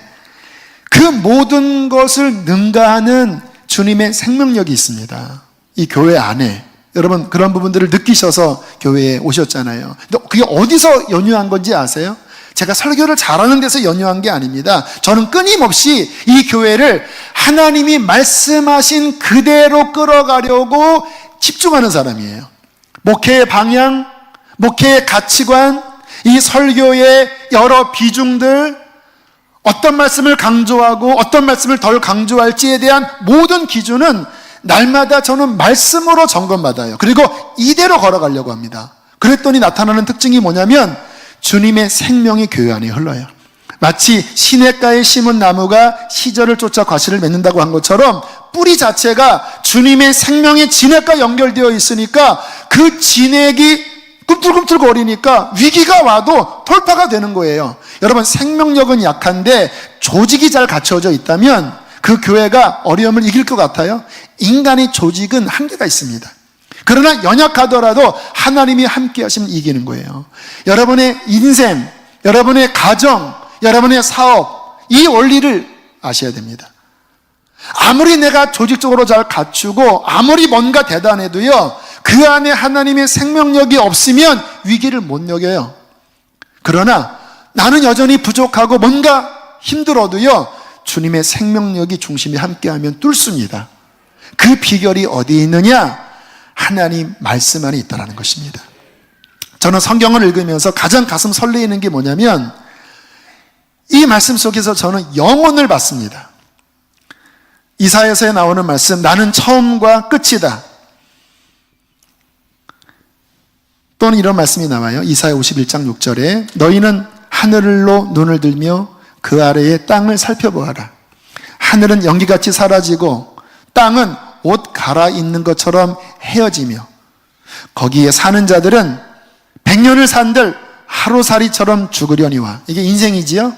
그 모든 것을 능가하는 주님의 생명력이 있습니다. 이 교회 안에. 여러분 그런 부분들을 느끼셔서 교회에 오셨잖아요. 근데 그게 어디서 연유한 건지 아세요? 제가 설교를 잘하는 데서 연유한 게 아닙니다. 저는 끊임없이 이 교회를 하나님이 말씀하신 그대로 끌어가려고 집중하는 사람이에요. 목회의 방향, 목회의 가치관, 이 설교의 여러 비중들, 어떤 말씀을 강조하고 어떤 말씀을 덜 강조할지에 대한 모든 기준은 날마다 저는 말씀으로 점검받아요. 그리고 이대로 걸어가려고 합니다. 그랬더니 나타나는 특징이 뭐냐면 주님의 생명이 교회 안에 흘러요. 마치 시냇가에 심은 나무가 시절을 쫓아 과실을 맺는다고 한 것처럼 뿌리 자체가 주님의 생명의 진액과 연결되어 있으니까 그 진액이 꿈틀꿈틀거리니까 위기가 와도 돌파가 되는 거예요. 여러분 생명력은 약한데 조직이 잘 갖춰져 있다면 그 교회가 어려움을 이길 것 같아요? 인간의 조직은 한계가 있습니다. 그러나 연약하더라도 하나님이 함께 하시면 이기는 거예요. 여러분의 인생, 여러분의 가정, 여러분의 사업, 이 원리를 아셔야 됩니다. 아무리 내가 조직적으로 잘 갖추고 아무리 뭔가 대단해도요, 그 안에 하나님의 생명력이 없으면 위기를 못 이겨요. 그러나 나는 여전히 부족하고 뭔가 힘들어도요, 주님의 생명력이 중심이 함께하면 뚫습니다. 그 비결이 어디에 있느냐? 하나님 말씀 안에 있다는 것입니다. 저는 성경을 읽으면서 가장 가슴 설레이는 게 뭐냐면 이 말씀 속에서 저는 영혼을 받습니다. 이사야서에 나오는 말씀, 나는 처음과 끝이다. 또는 이런 말씀이 나와요. 이사야 51장 6절에 너희는 하늘로 눈을 들며 그 아래의 땅을 살펴보아라. 하늘은 연기같이 사라지고 땅은 옷 갈아입는 것처럼 헤어지며 거기에 사는 자들은 100년을 산들 하루살이처럼 죽으려니와. 이게 인생이지요?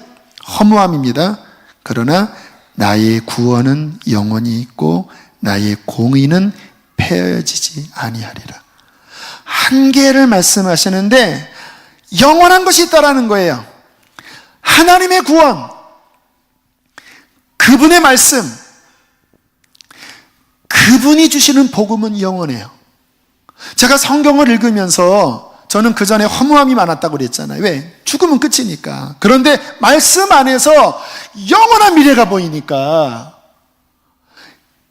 허무함입니다. 그러나 나의 구원은 영원히 있고 나의 공의는 폐해지지 아니하리라. 한계를 말씀하시는데 영원한 것이 있다라는 거예요. 하나님의 구원, 그분의 말씀, 그분이 주시는 복음은 영원해요. 제가 성경을 읽으면서 저는 그 전에 허무함이 많았다고 그랬잖아요. 왜? 죽으면 끝이니까. 그런데 말씀 안에서 영원한 미래가 보이니까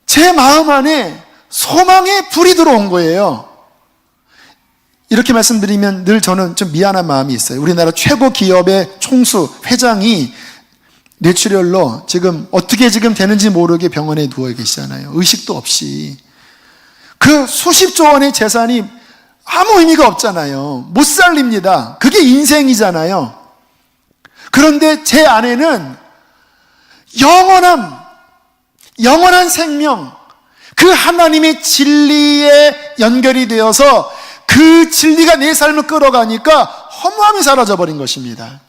제 마음 안에 소망의 불이 들어온 거예요. 이렇게 말씀드리면 늘 저는 좀 미안한 마음이 있어요. 우리나라 최고 기업의 총수, 회장이 뇌출혈로 지금 어떻게 지금 되는지 모르게 병원에 누워 계시잖아요. 의식도 없이. 그 수십조 원의 재산이 아무 의미가 없잖아요. 못 살립니다. 그게 인생이잖아요. 그런데 제 안에는 영원한 생명, 그 하나님의 진리에 연결이 되어서 그 진리가 내 삶을 끌어가니까 허무함이 사라져버린 것입니다.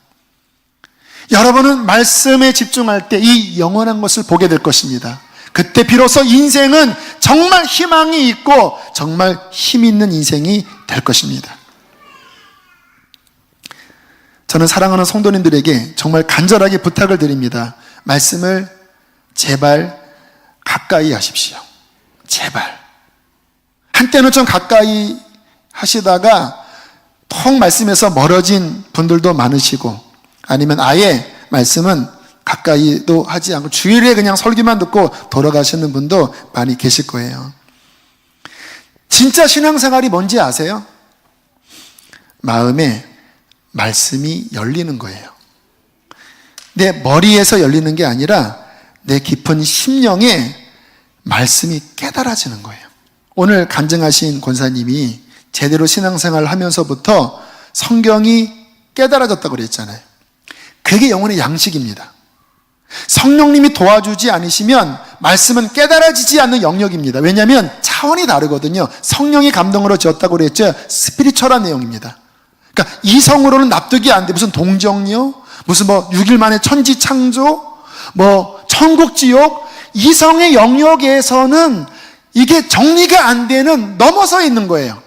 여러분은 말씀에 집중할 때 이 영원한 것을 보게 될 것입니다. 그때 비로소 인생은 정말 희망이 있고 정말 힘 있는 인생이 될 것입니다. 저는 사랑하는 성도님들에게 정말 간절하게 부탁을 드립니다. 말씀을 제발 가까이 하십시오. 제발. 한때는 좀 가까이 하시다가 통 말씀에서 멀어진 분들도 많으시고, 아니면 아예 말씀은 가까이도 하지 않고 주일에 그냥 설교만 듣고 돌아가시는 분도 많이 계실 거예요. 진짜 신앙생활이 뭔지 아세요? 마음에 말씀이 열리는 거예요. 내 머리에서 열리는 게 아니라 내 깊은 심령에 말씀이 깨달아지는 거예요. 오늘 간증하신 권사님이 제대로 신앙생활을 하면서부터 성경이 깨달아졌다고 그랬잖아요. 그게 영혼의 양식입니다. 성령님이 도와주지 않으시면 말씀은 깨달아지지 않는 영역입니다. 왜냐하면 차원이 다르거든요. 성령이 감동으로 지었다고 그랬죠. 스피리추얼한 내용입니다. 그러니까 이성으로는 납득이 안 돼. 무슨 동정녀, 무슨 6일 만에 천지 창조, 천국 지옥, 이성의 영역에서는 이게 정리가 안 되는, 넘어서 있는 거예요.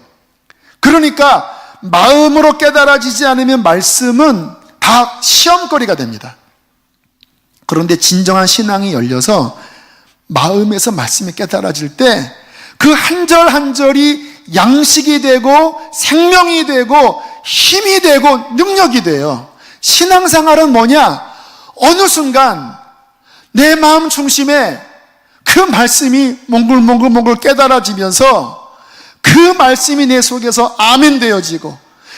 그러니까 마음으로 깨달아지지 않으면 말씀은 다 시험거리가 됩니다. 그런데 진정한 신앙이 열려서 마음에서 말씀이 깨달아질 때 그 한 절 한 절이 양식이 되고 생명이 되고 힘이 되고 능력이 돼요. 신앙생활은 뭐냐? 어느 순간 내 마음 중심에 그 말씀이 몽글몽글 깨달아지면서 그 말씀이 내 속에서 아멘 되어지고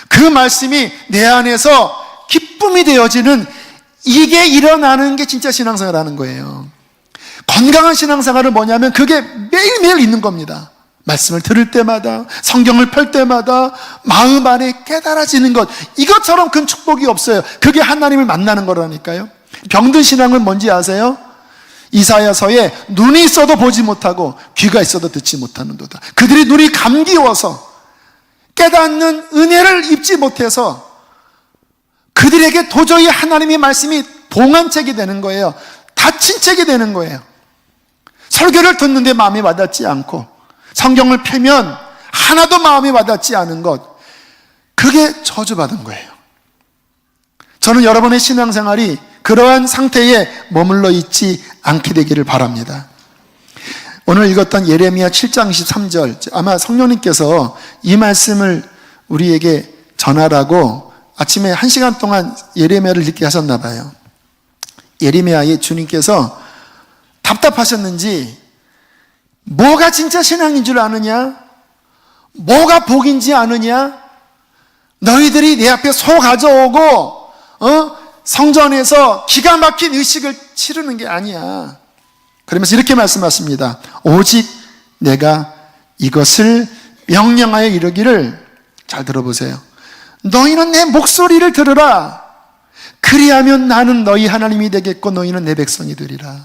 그 말씀이 내 안에서 기쁨이 되어지는, 이게 일어나는 게 진짜 신앙생활하는 거예요. 건강한 신앙생활은 뭐냐면 그게 매일매일 있는 겁니다. 말씀을 들을 때마다, 성경을 펼 때마다 마음 안에 깨달아지는 것, 이것처럼 큰 축복이 없어요. 그게 하나님을 만나는 거라니까요. 병든 신앙은 뭔지 아세요? 이사야서에 눈이 있어도 보지 못하고 귀가 있어도 듣지 못하는도다. 그들이 눈이 감기워서 깨닫는 은혜를 입지 못해서 그들에게 도저히 하나님의 말씀이 봉한 책이 되는 거예요. 닫힌 책이 되는 거예요. 설교를 듣는데 마음이 와닿지 않고 성경을 펴면 하나도 마음이 와닿지 않은 것, 그게 저주받은 거예요. 저는 여러분의 신앙생활이 그러한 상태에 머물러 있지 않게 되기를 바랍니다. 오늘 읽었던 예레미야 7장 23절, 아마 성령님께서 이 말씀을 우리에게 전하라고 아침에 1시간 동안 예레미야를 읽게 하셨나 봐요. 예레미야에 주님께서 답답하셨는지, 뭐가 진짜 신앙인 줄 아느냐? 뭐가 복인지 아느냐? 너희들이 내 앞에 소 가져오고 성전에서 기가 막힌 의식을 치르는 게 아니야. 그러면서 이렇게 말씀하십니다. 오직 내가 이것을 명령하여 이르기를, 잘 들어보세요. 너희는 내 목소리를 들으라. 그리하면 나는 너희 하나님이 되겠고 너희는 내 백성이 되리라.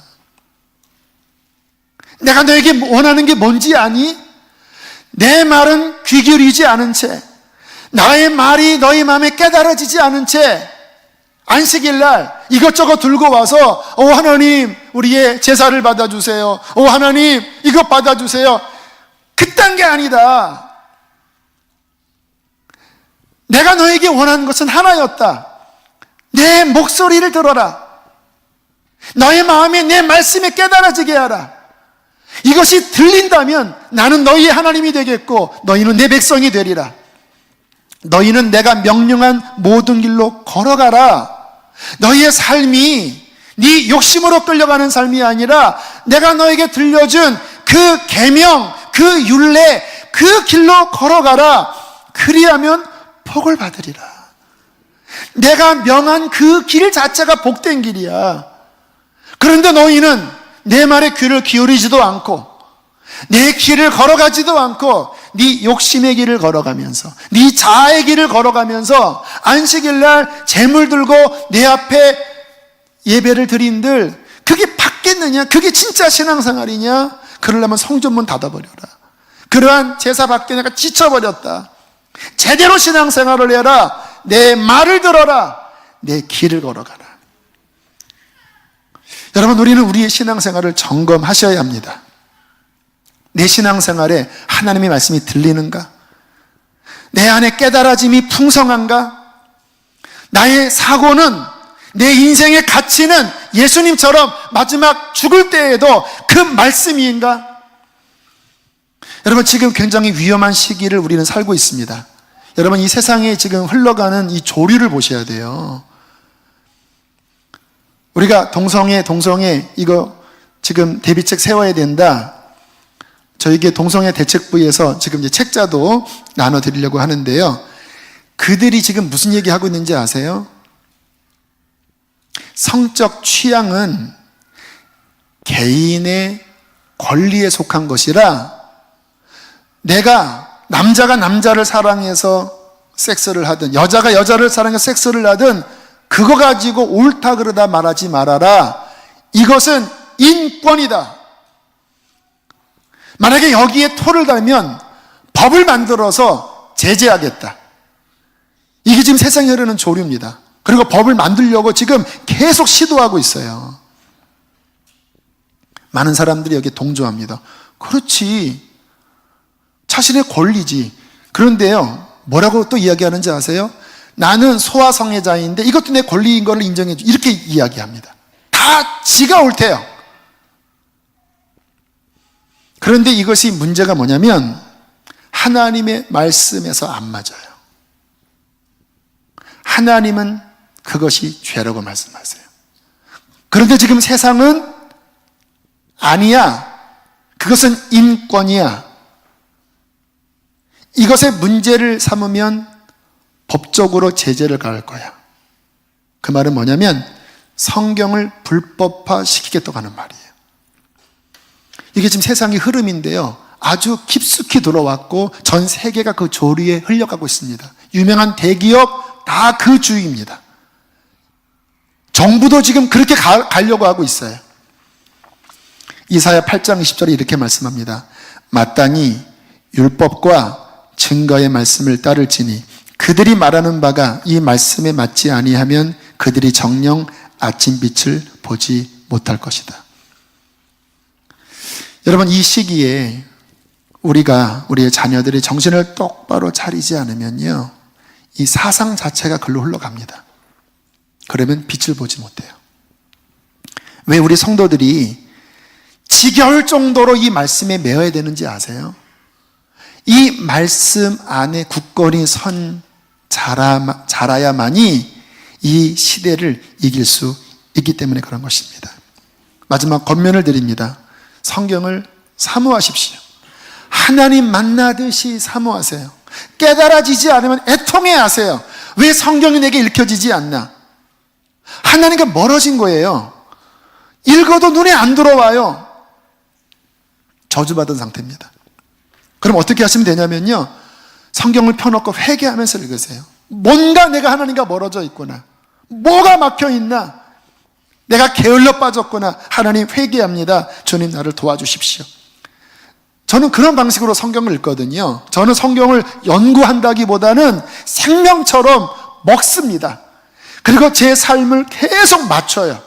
내가 너에게 원하는 게 뭔지 아니? 내 말은 귀 기울이지 않은 채, 나의 말이 너희 마음에 깨달아지지 않은 채 안식일 날 이것저것 들고 와서 하나님 우리의 제사를 받아주세요, 하나님 이것 받아주세요, 그딴 게 아니다. 내가 너에게 원하는 것은 하나였다. 내 목소리를 들어라. 너의 마음에 내 말씀이 깨달아지게 하라. 이것이 들린다면 나는 너희의 하나님이 되겠고 너희는 내 백성이 되리라. 너희는 내가 명령한 모든 길로 걸어가라. 너희의 삶이 네 욕심으로 끌려가는 삶이 아니라 내가 너에게 들려준 그 계명, 그 율례, 그 길로 걸어가라. 그리하면 복을 받으리라. 내가 명한 그 길 자체가 복된 길이야. 그런데 너희는 내 말에 귀를 기울이지도 않고 내 길을 걸어가지도 않고 네 욕심의 길을 걸어가면서 네 자아의 길을 걸어가면서 안식일 날 재물 들고 내 앞에 예배를 드린들 그게 받겠느냐? 그게 진짜 신앙생활이냐? 그러려면 성전문 닫아버려라. 그러한 제사 받기 내가 지쳐버렸다. 제대로 신앙생활을 해라. 내 말을 들어라. 내 길을 걸어가라. 여러분, 우리는 우리의 신앙생활을 점검하셔야 합니다. 내 신앙생활에 하나님의 말씀이 들리는가? 내 안에 깨달아짐이 풍성한가? 나의 사고는, 내 인생의 가치는 예수님처럼 마지막 죽을 때에도 그 말씀인가? 여러분, 지금 굉장히 위험한 시기를 우리는 살고 있습니다. 여러분, 이 세상에 지금 흘러가는 이 조류를 보셔야 돼요. 우리가 동성애 이거 지금 대비책 세워야 된다. 저에게 동성애 대책부에서 지금 이제 책자도 나눠드리려고 하는데요. 그들이 지금 무슨 얘기하고 있는지 아세요? 성적 취향은 개인의 권리에 속한 것이라 내가 남자가 남자를 사랑해서 섹스를 하든 여자가 여자를 사랑해서 섹스를 하든 그거 가지고 옳다 그러다 말하지 말아라. 이것은 인권이다. 만약에 여기에 토를 달면 법을 만들어서 제재하겠다. 이게 지금 세상에 흐르는 조류입니다. 그리고 법을 만들려고 지금 계속 시도하고 있어요. 많은 사람들이 여기에 동조합니다. 그렇지. 자신의 권리지. 그런데요, 뭐라고 또 이야기하는지 아세요? 나는 소아성애자인데 이것도 내 권리인 걸 인정해 줘. 이렇게 이야기합니다. 다 지가 옳대요. 그런데 이것이 문제가 뭐냐면 하나님의 말씀에서 안 맞아요. 하나님은 그것이 죄라고 말씀하세요. 그런데 지금 세상은 아니야. 그것은 인권이야. 이것의 문제를 삼으면 법적으로 제재를 가할 거야. 그 말은 뭐냐면 성경을 불법화 시키겠다고 하는 말이에요. 이게 지금 세상의 흐름인데요. 아주 깊숙이 들어왔고 전 세계가 그 조류에 흘려가고 있습니다. 유명한 대기업 다 그 주의입니다. 정부도 지금 그렇게 가려고 하고 있어요. 이사야 8장 20절에 이렇게 말씀합니다. 마땅히 율법과 증거의 말씀을 따를지니 그들이 말하는 바가 이 말씀에 맞지 아니하면 그들이 정녕 아침빛을 보지 못할 것이다. 여러분, 이 시기에 우리의 자녀들이 정신을 똑바로 차리지 않으면요, 이 사상 자체가 글로 흘러갑니다. 그러면 빛을 보지 못해요. 왜 우리 성도들이 지겨울 정도로 이 말씀에 매여야 되는지 아세요? 이 말씀 안에 굳건히 자라야만이 이 시대를 이길 수 있기 때문에 그런 것입니다. 마지막 권면을 드립니다. 성경을 사모하십시오. 하나님 만나듯이 사모하세요. 깨달아지지 않으면 애통해야 하세요. 왜 성경이 내게 읽혀지지 않나? 하나님과 멀어진 거예요. 읽어도 눈에 안 들어와요. 저주받은 상태입니다. 그럼 어떻게 하시면 되냐면요, 성경을 펴놓고 회개하면서 읽으세요. 뭔가 내가 하나님과 멀어져 있구나. 뭐가 막혀 있나? 내가 게을러 빠졌구나. 하나님 회개합니다. 주님 나를 도와주십시오. 저는 그런 방식으로 성경을 읽거든요. 저는 성경을 연구한다기보다는 생명처럼 먹습니다. 그리고 제 삶을 계속 맞춰요.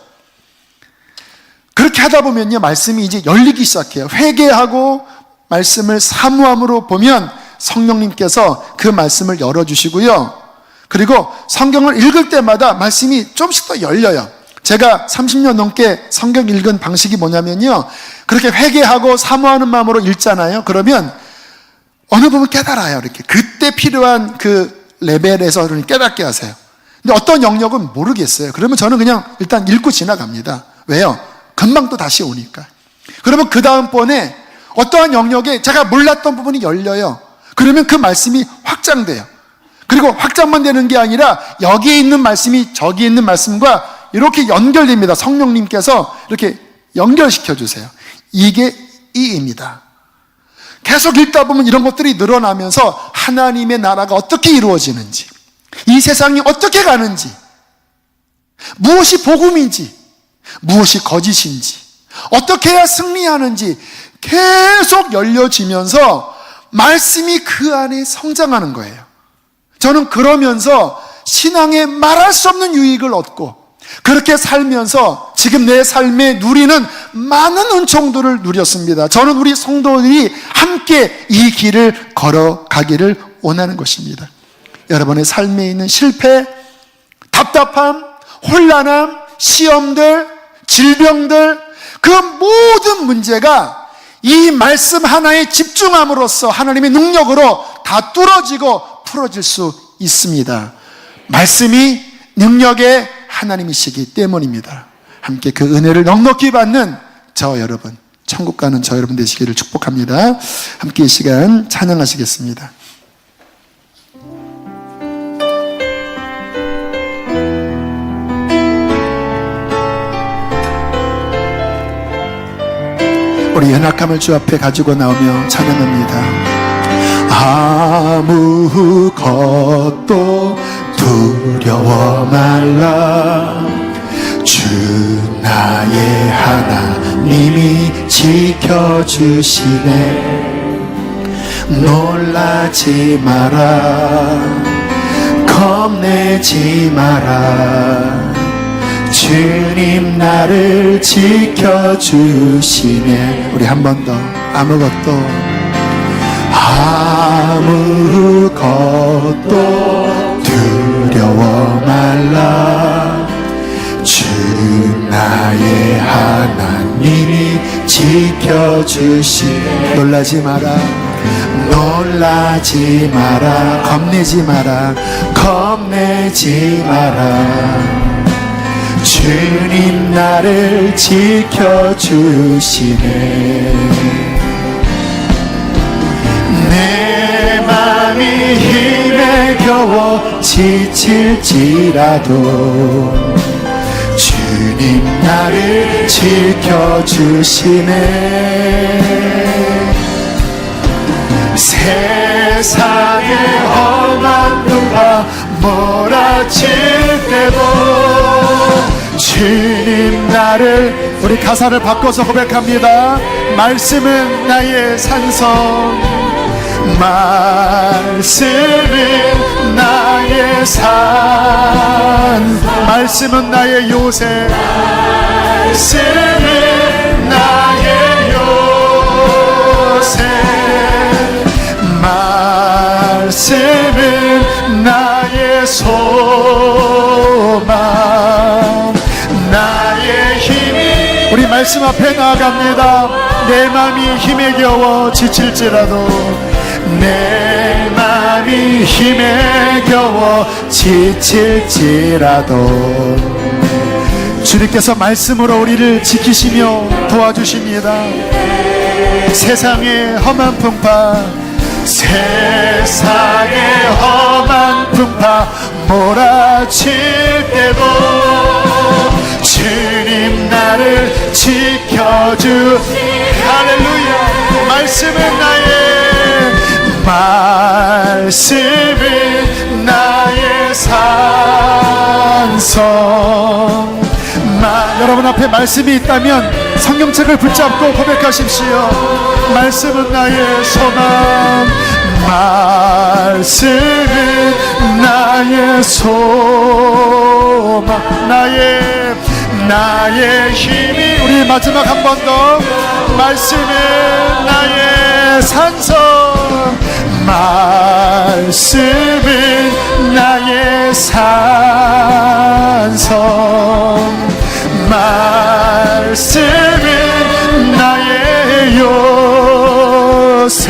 그렇게 하다 보면요, 말씀이 이제 열리기 시작해요. 회개하고 말씀을 사모함으로 보면 성령님께서 그 말씀을 열어주시고요. 그리고 성경을 읽을 때마다 말씀이 좀씩 더 열려요. 제가 30년 넘게 성경 읽은 방식이 뭐냐면요, 그렇게 회개하고 사모하는 마음으로 읽잖아요. 그러면 어느 부분 깨달아요. 이렇게 그때 필요한 그 레벨에서 깨닫게 하세요. 근데 어떤 영역은 모르겠어요. 그러면 저는 그냥 일단 읽고 지나갑니다. 왜요? 금방 또 다시 오니까. 그러면 그 다음번에 어떠한 영역에 제가 몰랐던 부분이 열려요. 그러면 그 말씀이 확장돼요. 그리고 확장만 되는 게 아니라 여기에 있는 말씀이 저기에 있는 말씀과 이렇게 연결됩니다. 성령님께서 이렇게 연결시켜 주세요. 이게 이입니다. 계속 읽다 보면 이런 것들이 늘어나면서 하나님의 나라가 어떻게 이루어지는지, 이 세상이 어떻게 가는지, 무엇이 복음인지, 무엇이 거짓인지, 어떻게 해야 승리하는지 계속 열려지면서 말씀이 그 안에 성장하는 거예요. 저는 그러면서 신앙에 말할 수 없는 유익을 얻고, 그렇게 살면서 지금 내 삶에 누리는 많은 은총들을 누렸습니다. 저는 우리 성도들이 함께 이 길을 걸어가기를 원하는 것입니다. 여러분의 삶에 있는 실패, 답답함, 혼란함, 시험들, 질병들, 그 모든 문제가 이 말씀 하나에 집중함으로써 하나님의 능력으로 다 뚫어지고 풀어질 수 있습니다. 말씀이 능력의 하나님이시기 때문입니다. 함께 그 은혜를 넉넉히 받는 저 여러분, 천국 가는 저 여러분 되시기를 축복합니다. 함께 이 시간 찬양하시겠습니다. 우리 연약함을 주 앞에 가지고 나오며 찬양합니다. 아무것도 두려워 말라. 주 나의 하나님이 지켜주시네. 놀라지 마라. 겁내지 마라. 주님 나를 지켜주시네. 우리 한 번 더. 아무것도 두려워 말라. 주 나의 하나님이 지켜주시네. 놀라지 마라. 놀라지 마라. 겁내지 마라. 겁내지 마라. 주님 나를 지켜주시네. 내 맘이 힘에 겨워 지칠지라도 주님 나를 지켜주시네. 세상의 험한 누가 몰아칠 때도 주님 나를, 우리 가사를 바꿔서 고백합니다. 말씀은 나의 산성, 말씀은 나의 산, 말씀은 나의 요새, 말씀은 나의 요새, 말씀은 나의 소망, 나의 힘이. 우리 말씀 앞에 나아갑니다. 내 맘이 힘에 겨워 지칠지라도, 내 맘이 힘에 겨워 지칠지라도 주님께서 말씀으로 우리를 지키시며 도와주십니다. 세상의 험한 풍파, 세상의 험한 풍파 몰아칠 때도 주님 나를 지켜주. 할렐루야. 말씀은 나의 산성. 여러분 앞에 말씀이 있다면 성경책을 붙잡고 고백하십시오. 말씀은 나의 소망, 말씀은 나의 소망, 나의 힘이. 우리 마지막 한 번 더. 말씀은 나의 산성, 말씀은 나의 산성, 말씀은 나의 요새,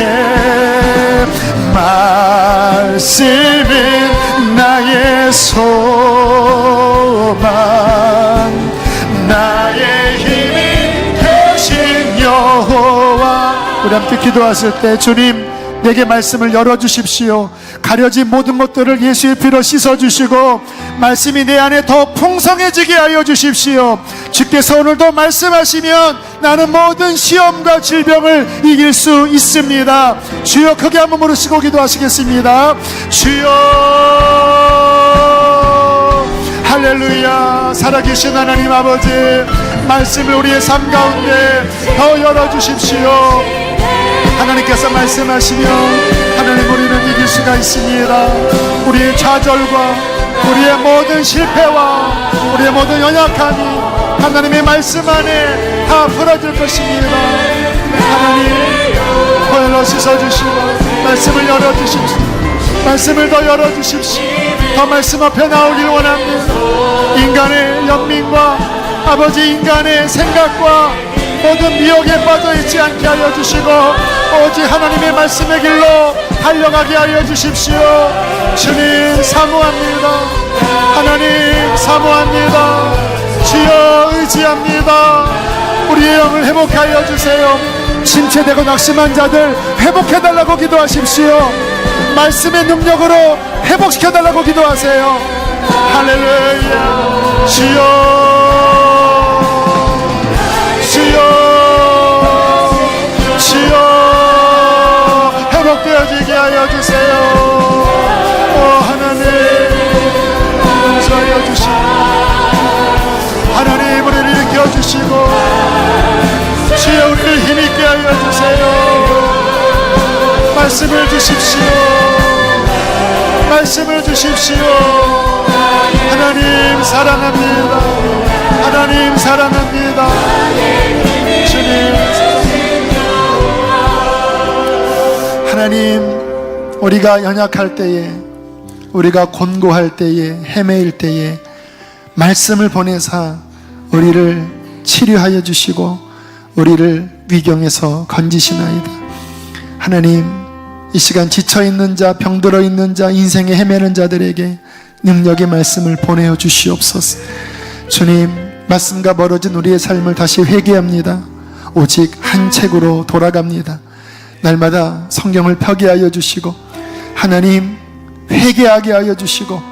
말씀은 나의 소망, 나의 힘이 되신 여호와. 우리 함께 기도하실 때 주님 내게 말씀을 열어주십시오. 가려진 모든 것들을 예수의 피로 씻어주시고 말씀이 내 안에 더 풍성해지게 하여 주십시오. 주께서 오늘도 말씀하시면 나는 모든 시험과 질병을 이길 수 있습니다. 주여, 크게 한번 부르시고 기도하시겠습니다. 주여, 할렐루야. 살아계신 하나님 아버지, 말씀을 우리의 삶 가운데 더 열어주십시오. 하나님께서 말씀하시면 하나님, 우리는 이길 수가 있습니다. 우리의 좌절과 우리의 모든 실패와 우리의 모든 연약함이 하나님의 말씀 안에 다 풀어질 것입니다. 하나님, 보혈로 씻어주시고 말씀을 열어주십시오. 말씀을 더 열어주십시오. 더 말씀 앞에 나오길 원합니다. 인간의 연민과 아버지, 인간의 생각과 모든 미혹에 빠져있지 않게 하여 주시고 오직 하나님의 말씀의 길로 달려가게 하여 주십시오. 주님, 사모합니다. 하나님, 사모합니다. 주여, 의지합니다. 우리의 영을 회복하여 주세요. 침체되고 낙심한 자들 회복해달라고 기도하십시오. 말씀의 능력으로 회복시켜달라고 기도하세요. 할렐루야. 주여, 주여, 주여, 회복되어지게 하여 주세요. 오 하나님, 용서하여 주시고 하나님, 우리를 일으켜주시고 주여, 우리를 힘있게 하여 주세요. 말씀을 주십시오. 말씀을 주십시오. 하나님, 사랑합니다. 하나님, 사랑합니다. 주님, 하나님, 우리가 연약할 때에, 우리가 곤고할 때에, 헤매일 때에 말씀을 보내사 우리를 치료하여 주시고 우리를 위경에서 건지시나이다. 하나님, 이 시간 지쳐있는 자, 병들어 있는 자, 인생에 헤매는 자들에게 능력의 말씀을 보내어 주시옵소서. 주님, 말씀과 멀어진 우리의 삶을 다시 회개합니다. 오직 한 책으로 돌아갑니다. 날마다 성경을 펴게 하여 주시고 하나님, 회개하게 하여 주시고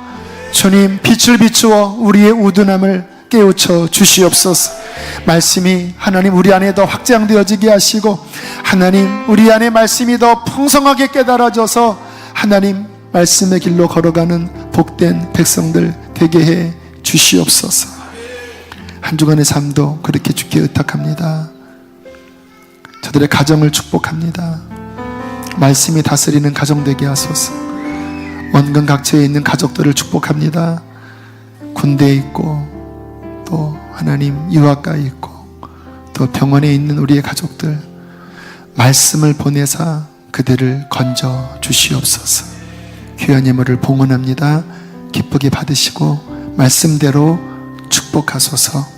주님, 빛을 비추어 우리의 우둔함을 깨우쳐 주시옵소서. 말씀이 하나님 우리 안에 더 확장되어지게 하시고 하나님, 우리 안에 말씀이 더 풍성하게 깨달아져서 하나님 말씀의 길로 걸어가는 복된 백성들 되게 해 주시옵소서. 한 주간의 삶도 그렇게 주께 의탁합니다. 저들의 가정을 축복합니다. 말씀이 다스리는 가정 되게 하소서. 원근 각처에 있는 가족들을 축복합니다. 군대에 있고 또 하나님 유학가에 있고 또 병원에 있는 우리의 가족들, 말씀을 보내사 그들을 건져 주시옵소서. 귀한 예물을 봉헌합니다. 기쁘게 받으시고 말씀대로 축복하소서.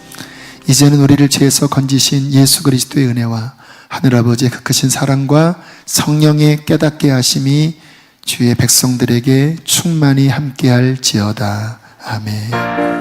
이제는 우리를 죄에서 건지신 예수 그리스도의 은혜와 하늘아버지의 그 크신 사랑과 성령의 깨닫게 하심이 주의 백성들에게 충만히 함께할지어다. 아멘.